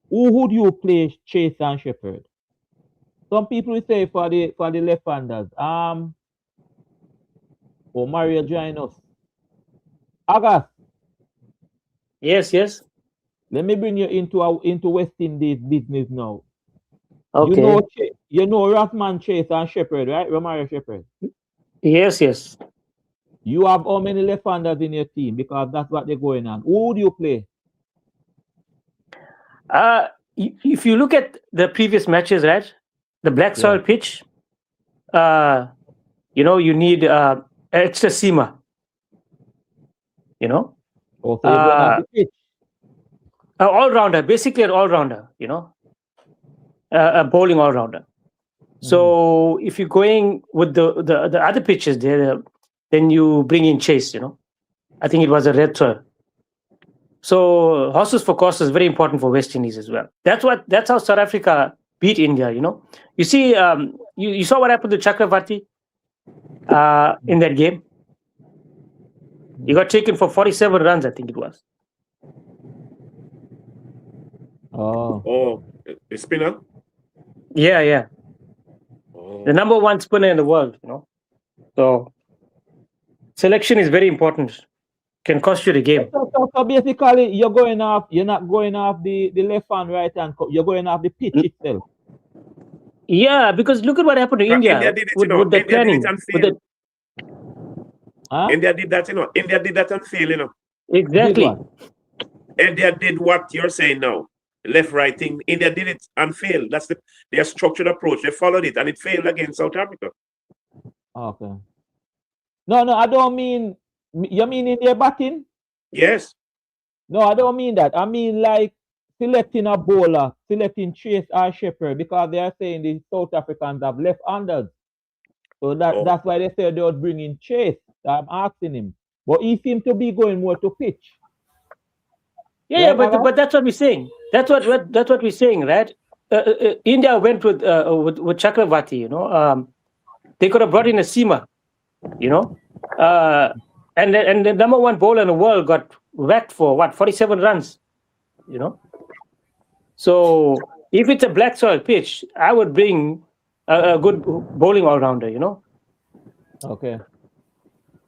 Who would you play Chase and Shepherd? Some people will say for the left-handers. Mario join us. August, Yes. let me bring you into West Indies business now. Okay. You know Rathman Chase and Shepherd, right? Romario Shepherd. Yes. You have how many left-handers in your team? Because that's what they're going on. Who would you play? If you look at the previous matches, right, the black soil pitch, you need extra seamer. Okay, you're going on the pitch. An all-rounder, basically an all-rounder, a bowling all-rounder. So if you're going with the other pitches there, then you bring in Chase, I think it was a red soil. So horses for courses is very important for West Indies as well. That's how South Africa beat India, You see, you saw what happened to Chakravarti in that game. He got taken for 47 runs, I think it was. Oh, the spinner? Yeah. Oh. The number one spinner in the world, So selection is very important. Can cost you the game. So basically, you're not going off the left hand, right hand. You're going off the pitch itself. Yeah, because look at what happened to India. India did it, with the India planning. did it and India did that, India did that and failed, Exactly. India did what you're saying now. Left, right thing. India did it and failed. That's their structured approach. They followed it and it failed against South Africa. Okay. No, I don't mean. You mean in their batting? Yes. No, I don't mean that. I mean like selecting a bowler, selecting Chase or Shepherd, because they are saying the South Africans have left-handers. So that's why they said they would bring in Chase. I'm asking him. But he seemed to be going more to pitch. Yeah, but that's what we're saying. That's what we're saying, right? India went with Chakravarti, they could have brought in a seamer, and the number one bowler in the world got whacked for 47 runs, So if it's a black soil pitch, I would bring a good bowling all-rounder, Okay.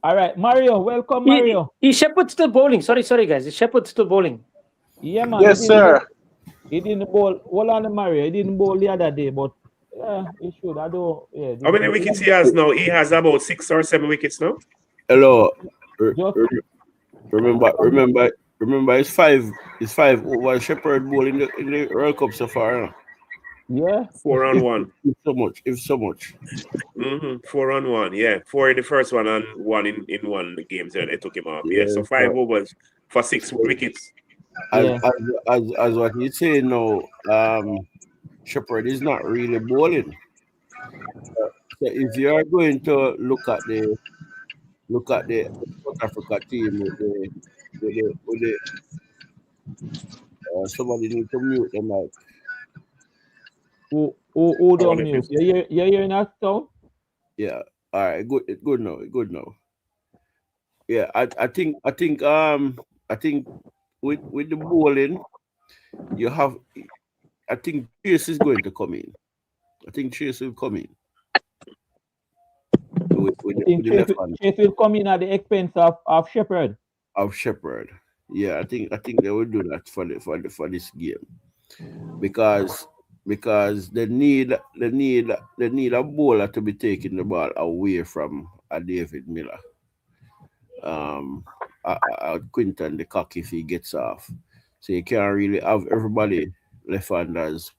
All right, Mario, welcome, Mario. Is Shepherd still bowling? Sorry, guys. Is Shepherd still bowling? Yeah, man. Yes, sir. He didn't bowl. Hold on, Mario. He didn't bowl the other day, but yeah, he should. I don't. Yeah. How many wickets he has now? He has about 6 or 7 wickets now. Hello. Just Remember, it's five over Shepherd Bowl in the World Cup so far. Huh? yeah. 4 on 1. If so much. 4 on 1. Yeah, 4 in the first one and 1 in one of the games that they took him off. Yeah, so 5 overs for 6 wickets. As what he's saying now, Shepherd is not really bowling. So if you are going to look at the South Africa team with the somebody need to mute the mic. Who don't mute? You're hearing us, so? Yeah. All right. Good now. Yeah. I think with the bowling, you have. I think Chase is going to come in. I think Chase will come in. Chase will come in at the expense of Shepherd. Of Shepherd. Yeah, I think they will do that for this game. Because they need a bowler to be taking the ball away from a David Miller. Quinton the Cock if he gets off. So you can't really have everybody left-handers,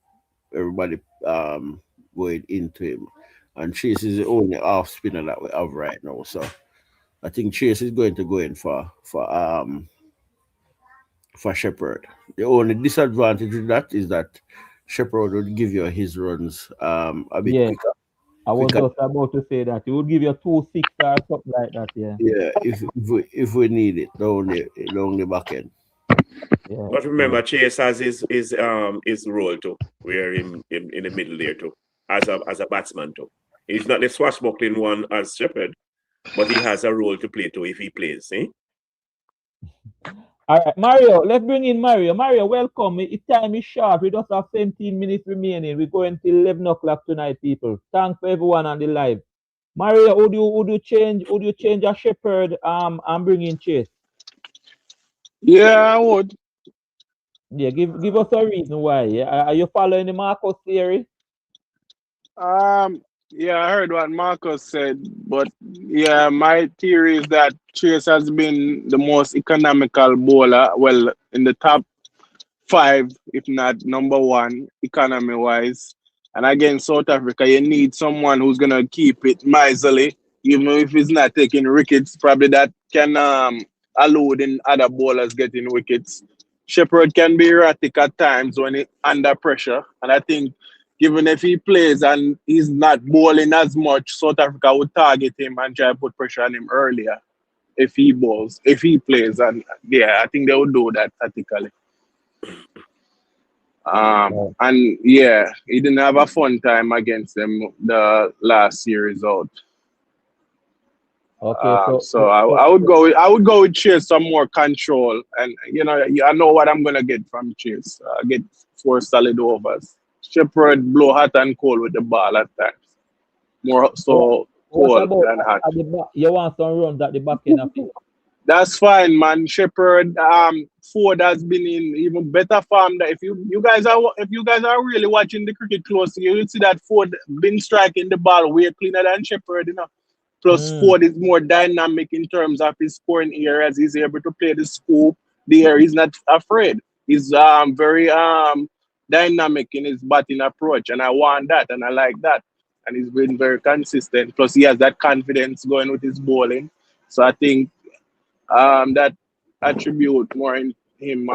everybody going into him. And Chase is the only off spinner that we have right now. So I think Chase is going to go in for Shepherd. The only disadvantage with that is that Shepherd would give you his runs a bit quicker. I was just about to say that. He would give you 2-6 or something like that, yeah. Yeah, if we need it down the back end. Yeah. But remember, Chase has his role too. We're in the middle there too, as a batsman too. He's not the swashbuckling one as Shepherd, but he has a role to play too if he plays. Eh? All right, Mario, let's bring in Mario. Mario, welcome. Time is short. We just have 17 minutes remaining. We're going till 11 o'clock tonight, people. Thanks for everyone on the live. Mario, would you change a Shepherd and bring in Chase? Yeah, I would. Yeah, give us a reason why. Yeah? Are you following the Marcus theory? Yeah, I heard what Marcus said, but yeah, my theory is that Chase has been the most economical bowler. Well, in the top 5, if not number 1, economy-wise. And against South Africa, you need someone who's gonna keep it miserly, even if he's not taking wickets. Probably that can allow in other bowlers getting wickets. Shepherd can be erratic at times when he's under pressure, and I think given if he plays and he's not bowling as much, South Africa would target him and try to put pressure on him earlier if he plays. And yeah, I think they would do that tactically. And yeah, he didn't have a fun time against them the last series out. Okay, so I would go with Chase, some more control, and I know what I'm gonna get from Chase. I get 4 solid overs. Shepherd blow hot and cold with the ball at times. More so cold than hot. You want some runs at the back end of it? That's fine, man. Shepherd, Ford has been in even better form. That if you guys are really watching the cricket closely, you will see that Ford been striking the ball way cleaner than Shepherd, Plus Ford is more dynamic in terms of his scoring areas. He's able to play the scoop there. He's not afraid. He's very dynamic in his batting approach, and I want that, and I like that. And he's been very consistent. Plus, he has that confidence going with his bowling. So I think that attribute more in him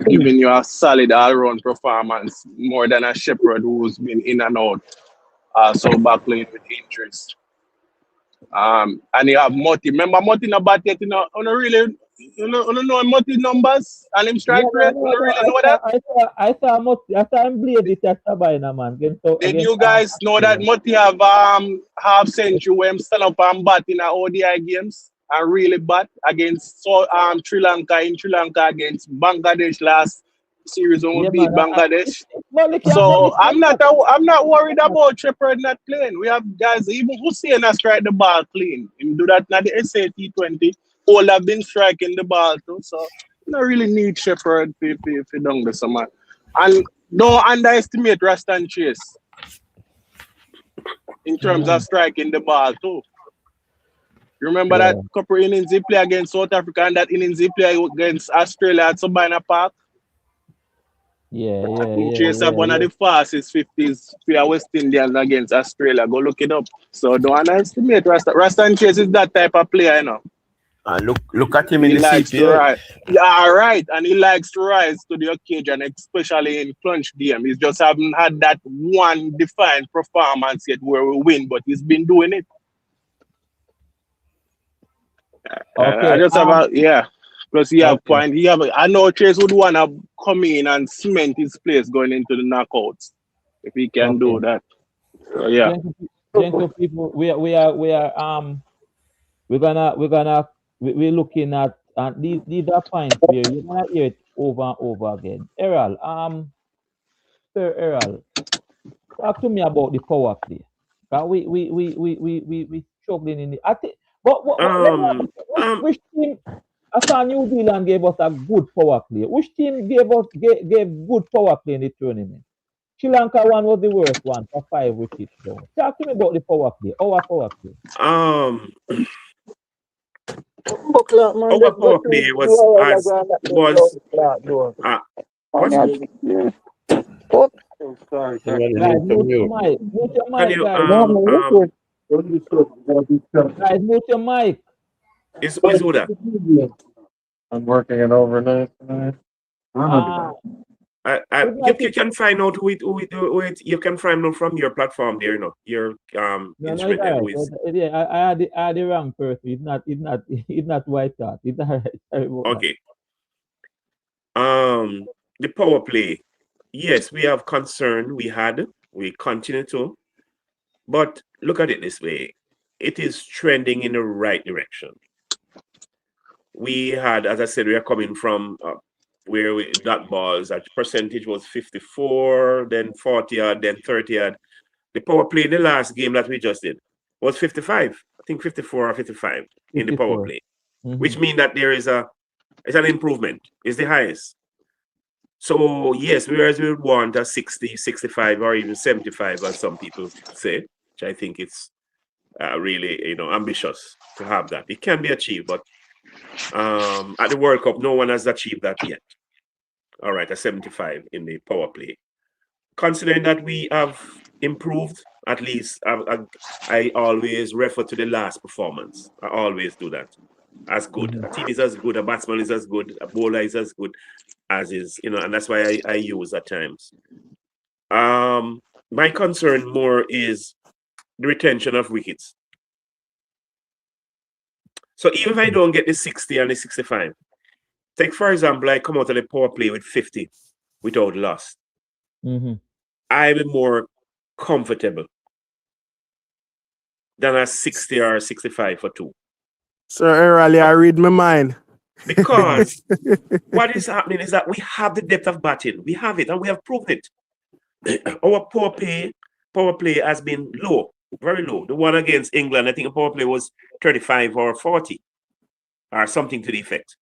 giving you a solid all-round performance more than a Shepherd who's been in and out, so battling with injuries. And you have Motti. Remember Motti not bat yet, on a really. You know Motti numbers and him strike rate. You really know that? I saw Motti. I saw him blade it at Sabina, man. Did you guys know that Motti have half century where him stand up and bat in ODI games and really bat against Sri Lanka against Bangladesh last series when we beat Bangladesh. So I'm not worried about Shepherd not playing. We have guys, even Hussein has strike the ball clean. Him do that in the SA T20. All have been striking the ball too. So not really need Shepherd if you don't do some man. And don't underestimate Rasta and Chase in terms of striking the ball too. Remember that couple innings he play against South Africa and that innings he play against Australia at Sabina Park? Chase have one of the fastest 50s for West Indians against Australia. Go look it up. So don't underestimate Rasta. Rasta and Chase is that type of player, you know. Look at him in the likes CPL. To rise. Yeah, right. And he likes to rise to the occasion, especially in clutch game. He just haven't had that one defined performance yet where we win, but he's been doing it. Okay. I just have Plus he have point. I know Chase would want to come in and cement his place going into the knockouts if he can do that. So yeah. Gentle people, we're looking at these are points where you're gonna hear it over and over again. Errol, Sir Errol, talk to me about the power play. We struggling in the. I think, which team? I saw New Zealand gave us a good power play. Which team gave good power play in the tournament? Sri Lanka one was the worst one for 5 wickets. Talk to me about the power play. Our power play. Our power play was sorry. Guys, mute your mic. Mute your mic, guys. Guys, mute your mic. Is who that? I'm working it overnight tonight. You can find out who it you can find out from your platform there, you know. Your instrument there with. I had the wrong person. It's not White Hat. It's not right. Okay. The power play. Yes, we have concern. We continue to, but look at it this way. It is trending in the right direction. We had, as I said, we are coming from where that balls at percentage was 54, then 40 odd, then 30 odd. The power play in the last game that we just did was 55. I think 54 or 55 in the power play, which means that there is it's an improvement. It's the highest. So yes, whereas we would want a 60, 65, or even 75, as some people say, which I think it's really ambitious to have that. It can be achieved, but at the World Cup, no one has achieved that yet. All right, a 75 in the power play. Considering that we have improved, at least I always refer to the last performance. I always do that. As good. A team is as good, a batsman is as good, a bowler is as good as is, and that's why I use at times. My concern more is the retention of wickets. So even if I don't get the 60 and the 65, take for example, I come out of the power play with 50 without loss. I'll be more comfortable than a 60 or 65 for 2. Sir Errol, I read my mind. Because what is happening is that we have the depth of batting. We have it, and we have proven it. Our power play has been low, very low. The one against England, I think the power play was 35 or 40 or something to the effect.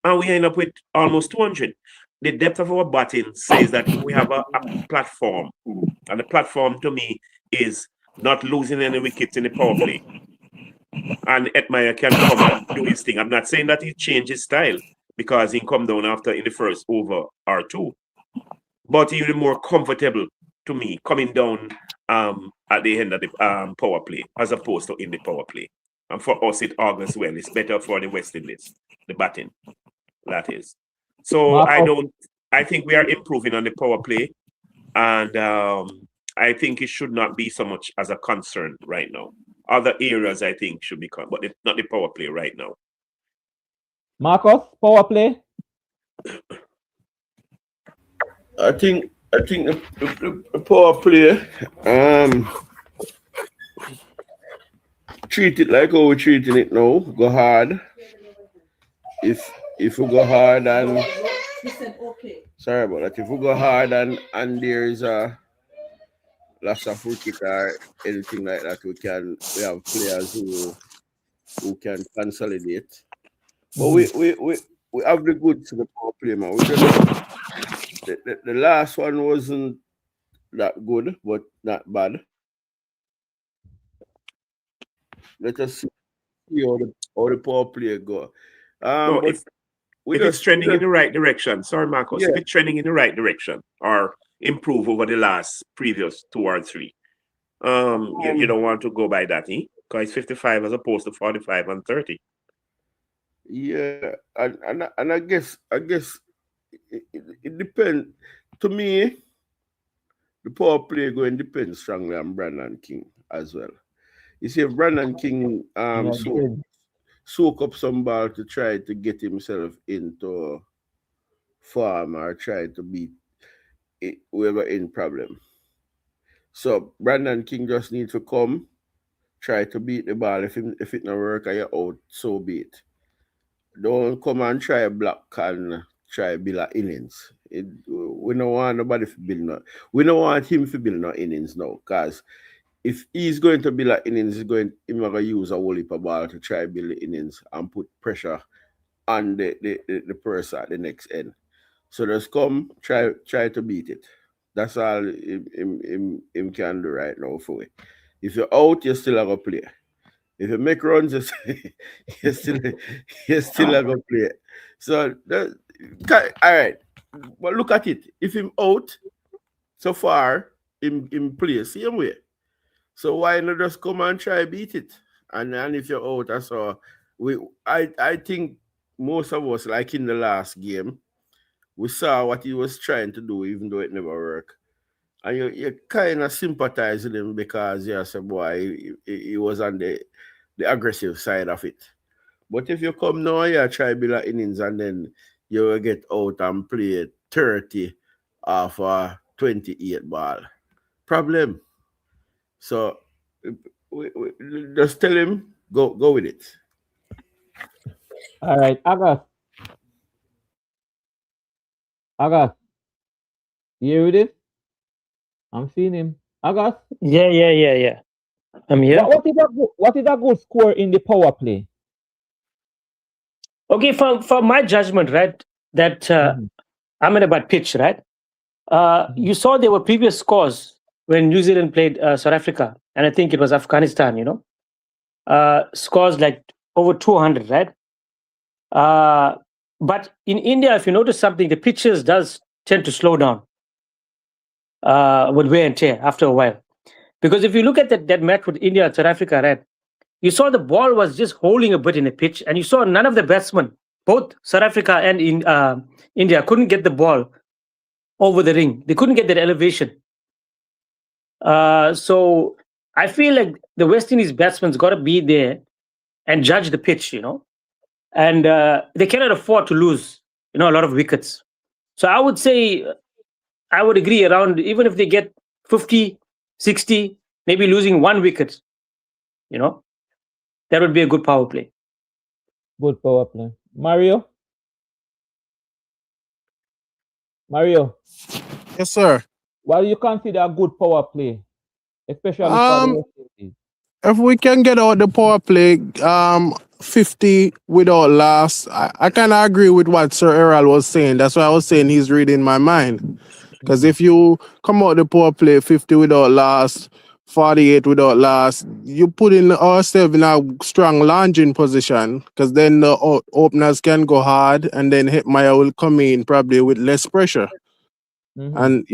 And we end up with almost 200. The depth of our batting says that we have a platform. And the platform to me is not losing any wickets in the power play. And Hetmyer can come and do his thing. I'm not saying that he changed his style because he come down after in the first over or 2. But he will be more comfortable to me coming down at the end of the power play as opposed to in the power play. And for us, it augurs well. It's better for the West Indies, the batting. That is. So I think we are improving on the power play. And I think it should not be so much as a concern right now. Other areas I think should be, but it's not the power play right now. Marcus, power play? I think the power play, treat it like how we're treating it now. Go hard. If we go hard and sorry about that. If we go hard and there is a lots of wicket or anything like that, we have players who can consolidate. But we we have the goods to the power play, man. We just, the last one wasn't that good, but not bad. Let us see how the power play go. No, But if it's trending in the right direction, sorry, Marcus, Yeah. if it's trending in the right direction or improve over the last previous 2 or 3, you don't want to go by that, because it's 55 as opposed to 45 and 30. Yeah, and I guess it depends. To me, the power play going depends strongly on Brandon King as well. You see, if Brandon King soak up some ball to try to get himself into form or try to beat whoever in problem. So Brandon King just needs to come, try to beat the ball. If it not work, you're out, so be it. Don't come and try block and try build innings. We don't want nobody to build no. We don't want him to build no innings now, because if he's going to build innings, he's going to use a whole heap of ball to try build the innings and put pressure on the person at the next end. So just come, try to beat it. That's all him can do right now for it. If you're out, you still have a play. If you make runs, you still have a play. So all right. But look at it. If him out so far, him play same way. So why not just come and try beat it? And if you're out, that's all. I think most of us, like in the last game, we saw what he was trying to do, even though it never worked. And you kind of sympathize with him because you say, boy, he was on the aggressive side of it. But if you come now, you try build innings and then you will get out and play 30 off a 28 ball. Problem. So we just tell him, go with it. All right, Agas, you hear with it? I'm seeing him. Agas? Yeah. I'm here. What is a good score in the power play? Okay, for my judgment, right, that I'm in a bad pitch, right? You saw there were previous scores when New Zealand played South Africa, and I think it was Afghanistan, scores like over 200, right? But in India, if you notice something, the pitches does tend to slow down with wear and tear after a while. Because if you look at that match with India and South Africa, right, you saw the ball was just holding a bit in the pitch, and you saw none of the batsmen, both South Africa and India, couldn't get the ball over the ring. They couldn't get that elevation. So I feel like the West Indies batsmen's got to be there and judge the pitch, and they cannot afford to lose, a lot of wickets. So I would say, I would agree around, even if they get 50, 60, maybe losing 1 wicket, that would be a good power play. Good power play. Mario? Yes, sir. What do you consider a good power play? Especially for the West Indies? If we can get out the power play, 50 without loss, I kind of agree with what Sir Errol was saying. That's why I was saying he's reading my mind. Because if you come out the power play 50 without loss, 48 without loss, you put in ourselves in a strong launching position, because then the openers can go hard, and then Hetmyer will come in probably with less pressure. And,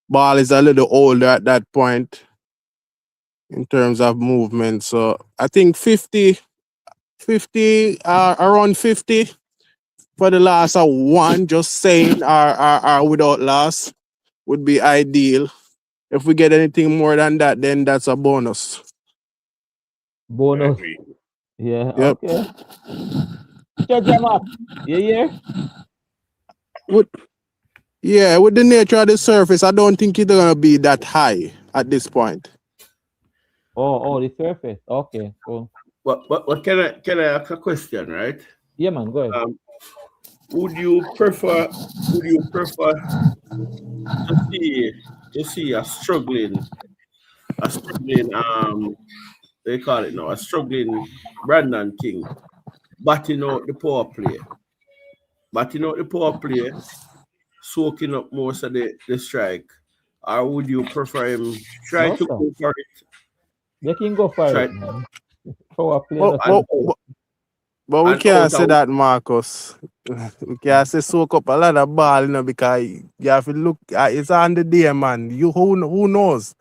ball is a little older at that point in terms of movement. So I think 50, around 50 for the last one, just saying, are without loss would be ideal. If we get anything more than that, then that's a bonus. Bonus. Yeah, yep. Okay. Yeah. With the nature of the surface, I don't think it's gonna be that high at this point. Oh, the surface. Okay, cool. What can I ask a question, right? Yeah, man, go ahead. Would you prefer to see a struggling they call it now, a struggling Brandon King batting out the power play, batting out the power play, soaking up most of the strike, or would you prefer him try No, to sir. go for it? They can go for Try it, man. Power play But, nothing. but we and can't out say of that, Marcus. We can't say soak up a lot of ball, because you have to look. It's on the day, man. Who knows?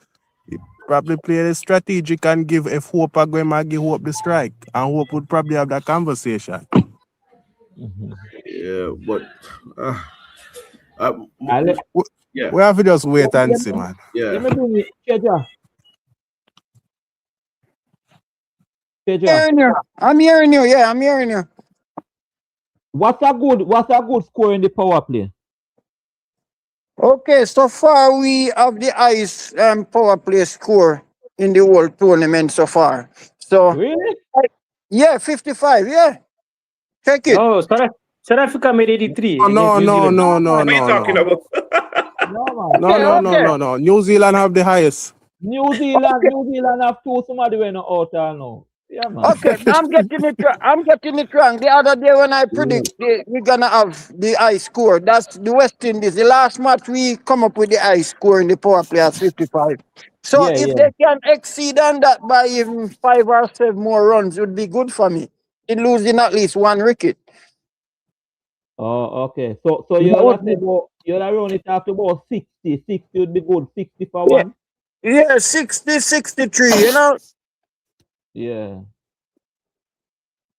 He probably play the strategic and give if Hope are going to give Hope the strike, and Hope would probably have that conversation. yeah, but Ale- yeah, We have to just wait and see, man. yeah. Let me bring it. Cheja. Cheja. Hearing you. I'm hearing you. Yeah, I'm hearing you. What's a good score in the power play? Okay, so far we have the highest power play score in the whole tournament so far. So Really? yeah, 55. Yeah, check it. Oh, South Africa made 83 Oh, against New Zealand. no. What are you talking about? No, man. No. New Zealand have the highest. New Zealand have two somebody when out or no. Yeah, man. Okay, I'm getting it. I'm getting it wrong. The other day when I predict we're gonna have the high score, that's the West Indies. The last match we come up with the high score in the power play at 55. So Yeah, if yeah. they can exceed on that by even 5 or 7 more runs, it would be good for me. In losing at least one wicket. Oh, okay. So That you'll would have be- to go. You'll have only have to about 60. 60 would be good. 60 for Yeah. one. Yeah, 60, 63. You know. Yeah.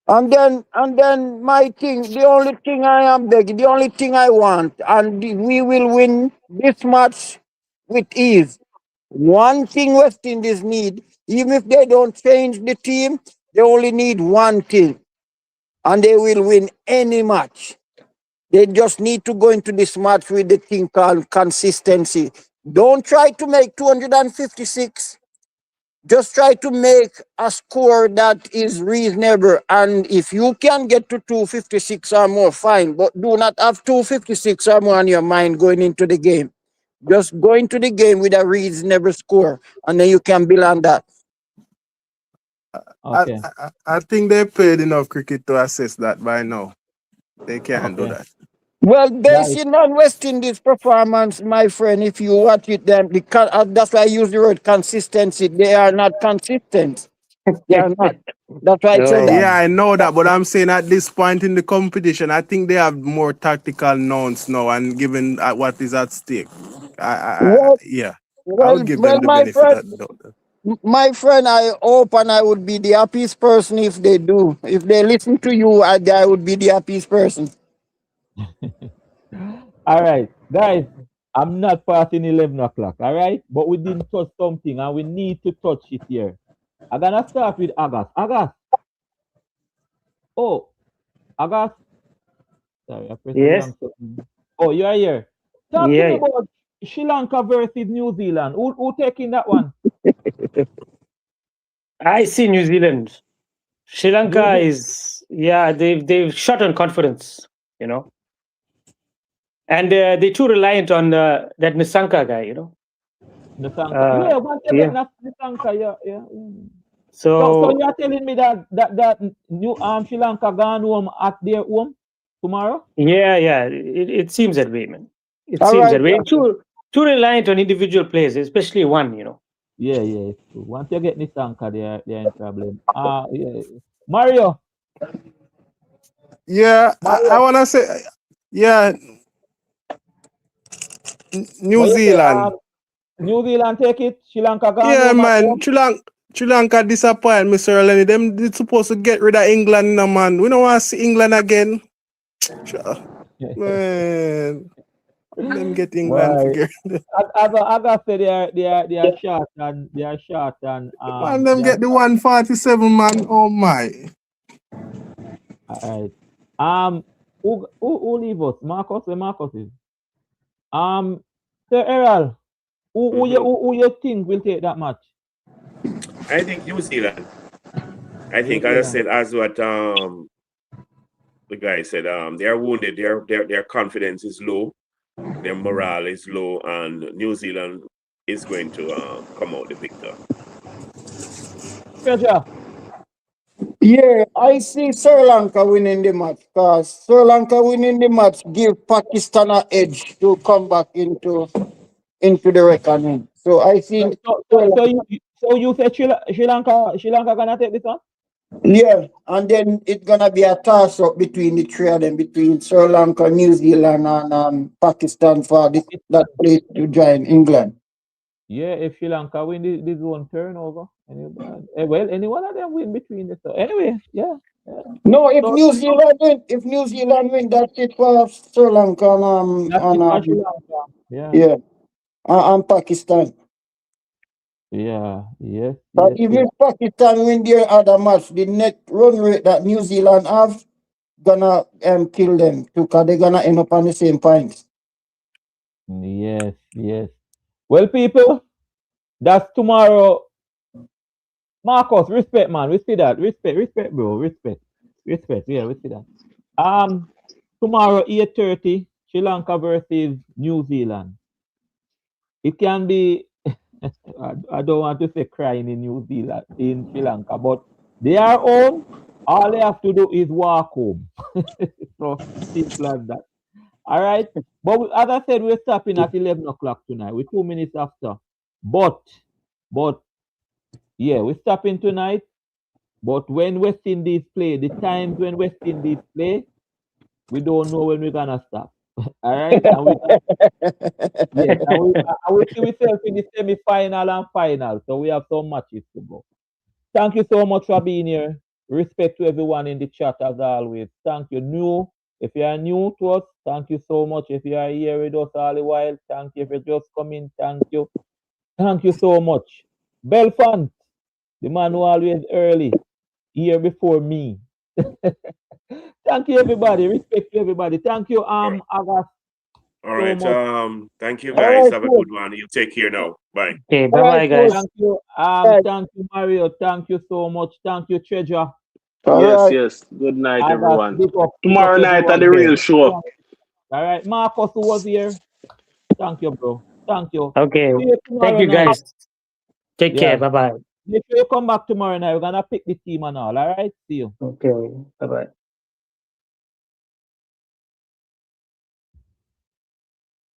And then my thing, the only thing I am begging, the only thing I want, and we will win this match with ease. One thing West Indies need, even if they don't change the team, they only need one thing, and they will win any match. They just need to go into this match with the thing called consistency. Don't try to make 256. Just try to make a score that is reasonable. And if you can get to 256 or more, fine. But do not have 256 or more on your mind going into the game. Just go into the game with a reasonable score, and then you can build on that. Okay. I think they played enough cricket to assess that by now. They can't do Okay. that. Well, basing on West Indies performance, my friend, if you watch it, then that's why I use the word consistency. They are not consistent. They are not. That's why I said that. Yeah, I know that, but I'm saying at this point in the competition, I think they have more tactical nouns now, and given what is at stake, Well, I well, would give well, them the my benefit of friend, the doubt. my friend, I hope and I would be the happiest person if they do. If they listen to you, I would be the happiest person. All right, guys. I'm not passing 11 o'clock. All right, but we didn't touch something, and we need to touch it here. I'm gonna start with August. August. Oh, August. Sorry, I pressed the Yes. wrong button. Oh, you are here. Talk to Yeah. me about Sri Lanka versus New Zealand. Who taking that one? I see New Zealand. Sri Lanka New is they've shot on confidence, and they're too reliant on that Nisanka guy, Nasanka. Yeah, once you yeah. get Nasanka, yeah. So So you are telling me that new Sri Lanka gone home at their home tomorrow? yeah, it seems that way, man. It All seems right. that way. Too reliant on individual players, especially one, Yeah, it's true. Once you get Nisanka, they're in problem. Yeah. Mario. Yeah, I want to say, yeah, New What you say? Zealand. New Zealand take it. Sri Lanka gone Yeah, home at man, home. Sri Lanka disappoint Mr. Lenny. Them they supposed to get rid of England, no, man. We don't want to see England again. Man, them get England Well, figure. as I said, they are short and Man, them get the 147, man. Oh my. all right. Who leave us? Marcus, where Marcus is? Sir Errol, who you think will take that match? I think New Zealand. I think, New as I said, as what the guy said, they are wounded. Their confidence is low. Their morale is low, and New Zealand is going to come out the victor. Treasure. Yeah, I see Sri Lanka winning the match because Sri Lanka winning the match give Pakistan an edge to come back into the reckoning. So I see So you said Sri Lanka gonna take this one? yeah, and then it's gonna be a toss up between the three of them, between Sri Lanka, New Zealand, and Pakistan for that place to join England. Yeah, if Sri Lanka win this one turnover, well, any one of them win between the so anyway, yeah. No, if So New Zealand win, that's it for Sri Lanka that's it for Sri Lanka. Yeah. yeah, and Pakistan. Yeah. Yes. But Yes. even Yes. if Pakistan win their other match, the net run rate that New Zealand have gonna kill them too, because they're gonna end up on the same points. Yes. Yes. Well, people, that's tomorrow. Marcus, respect, man. We see that. Respect, bro. Respect. Yeah, we see that. Tomorrow 8:30, Sri Lanka versus New Zealand. It can be. I don't want to say crying in New Zealand, in Sri Lanka, but they are home. All they have to do is walk home. So simple as that. All right. But as I said, we're stopping at 11 o'clock tonight. We're 2 minutes after. But yeah, we're stopping tonight. But when West Indies play, the times when West Indies play, we don't know when we're gonna stop. All right, and we yes, and we see ourselves in the semi-final and final. So we have some matches to go. Thank you so much for being here. Respect to everyone in the chat as always. Thank you. If you are new to us, thank you so much. If you are here with us all the while, thank you. If you just come in, thank you. Thank you so much. Belfant, the man who always early, here before me. Thank you, everybody. Respect to everybody. Thank you, Agas, All so right. much. Thank you All guys. right, Have a cool. good one. You take care now. Bye. Okay, All bye right, bye, cool. guys. Thank you, Right. thank you, Mario. Thank you so much. Thank you, Treasure. All Yes, right. yes. Good night, Agas, everyone. big up Tomorrow night at everyone. the real show. All right, Marcus, who was here. Thank you, bro. Thank you. Okay, See you thank tomorrow you, night. guys. Take care. Yeah. Bye bye. Make sure you come back tomorrow night. We're gonna pick the team and all. All right. See you. Okay, bye bye.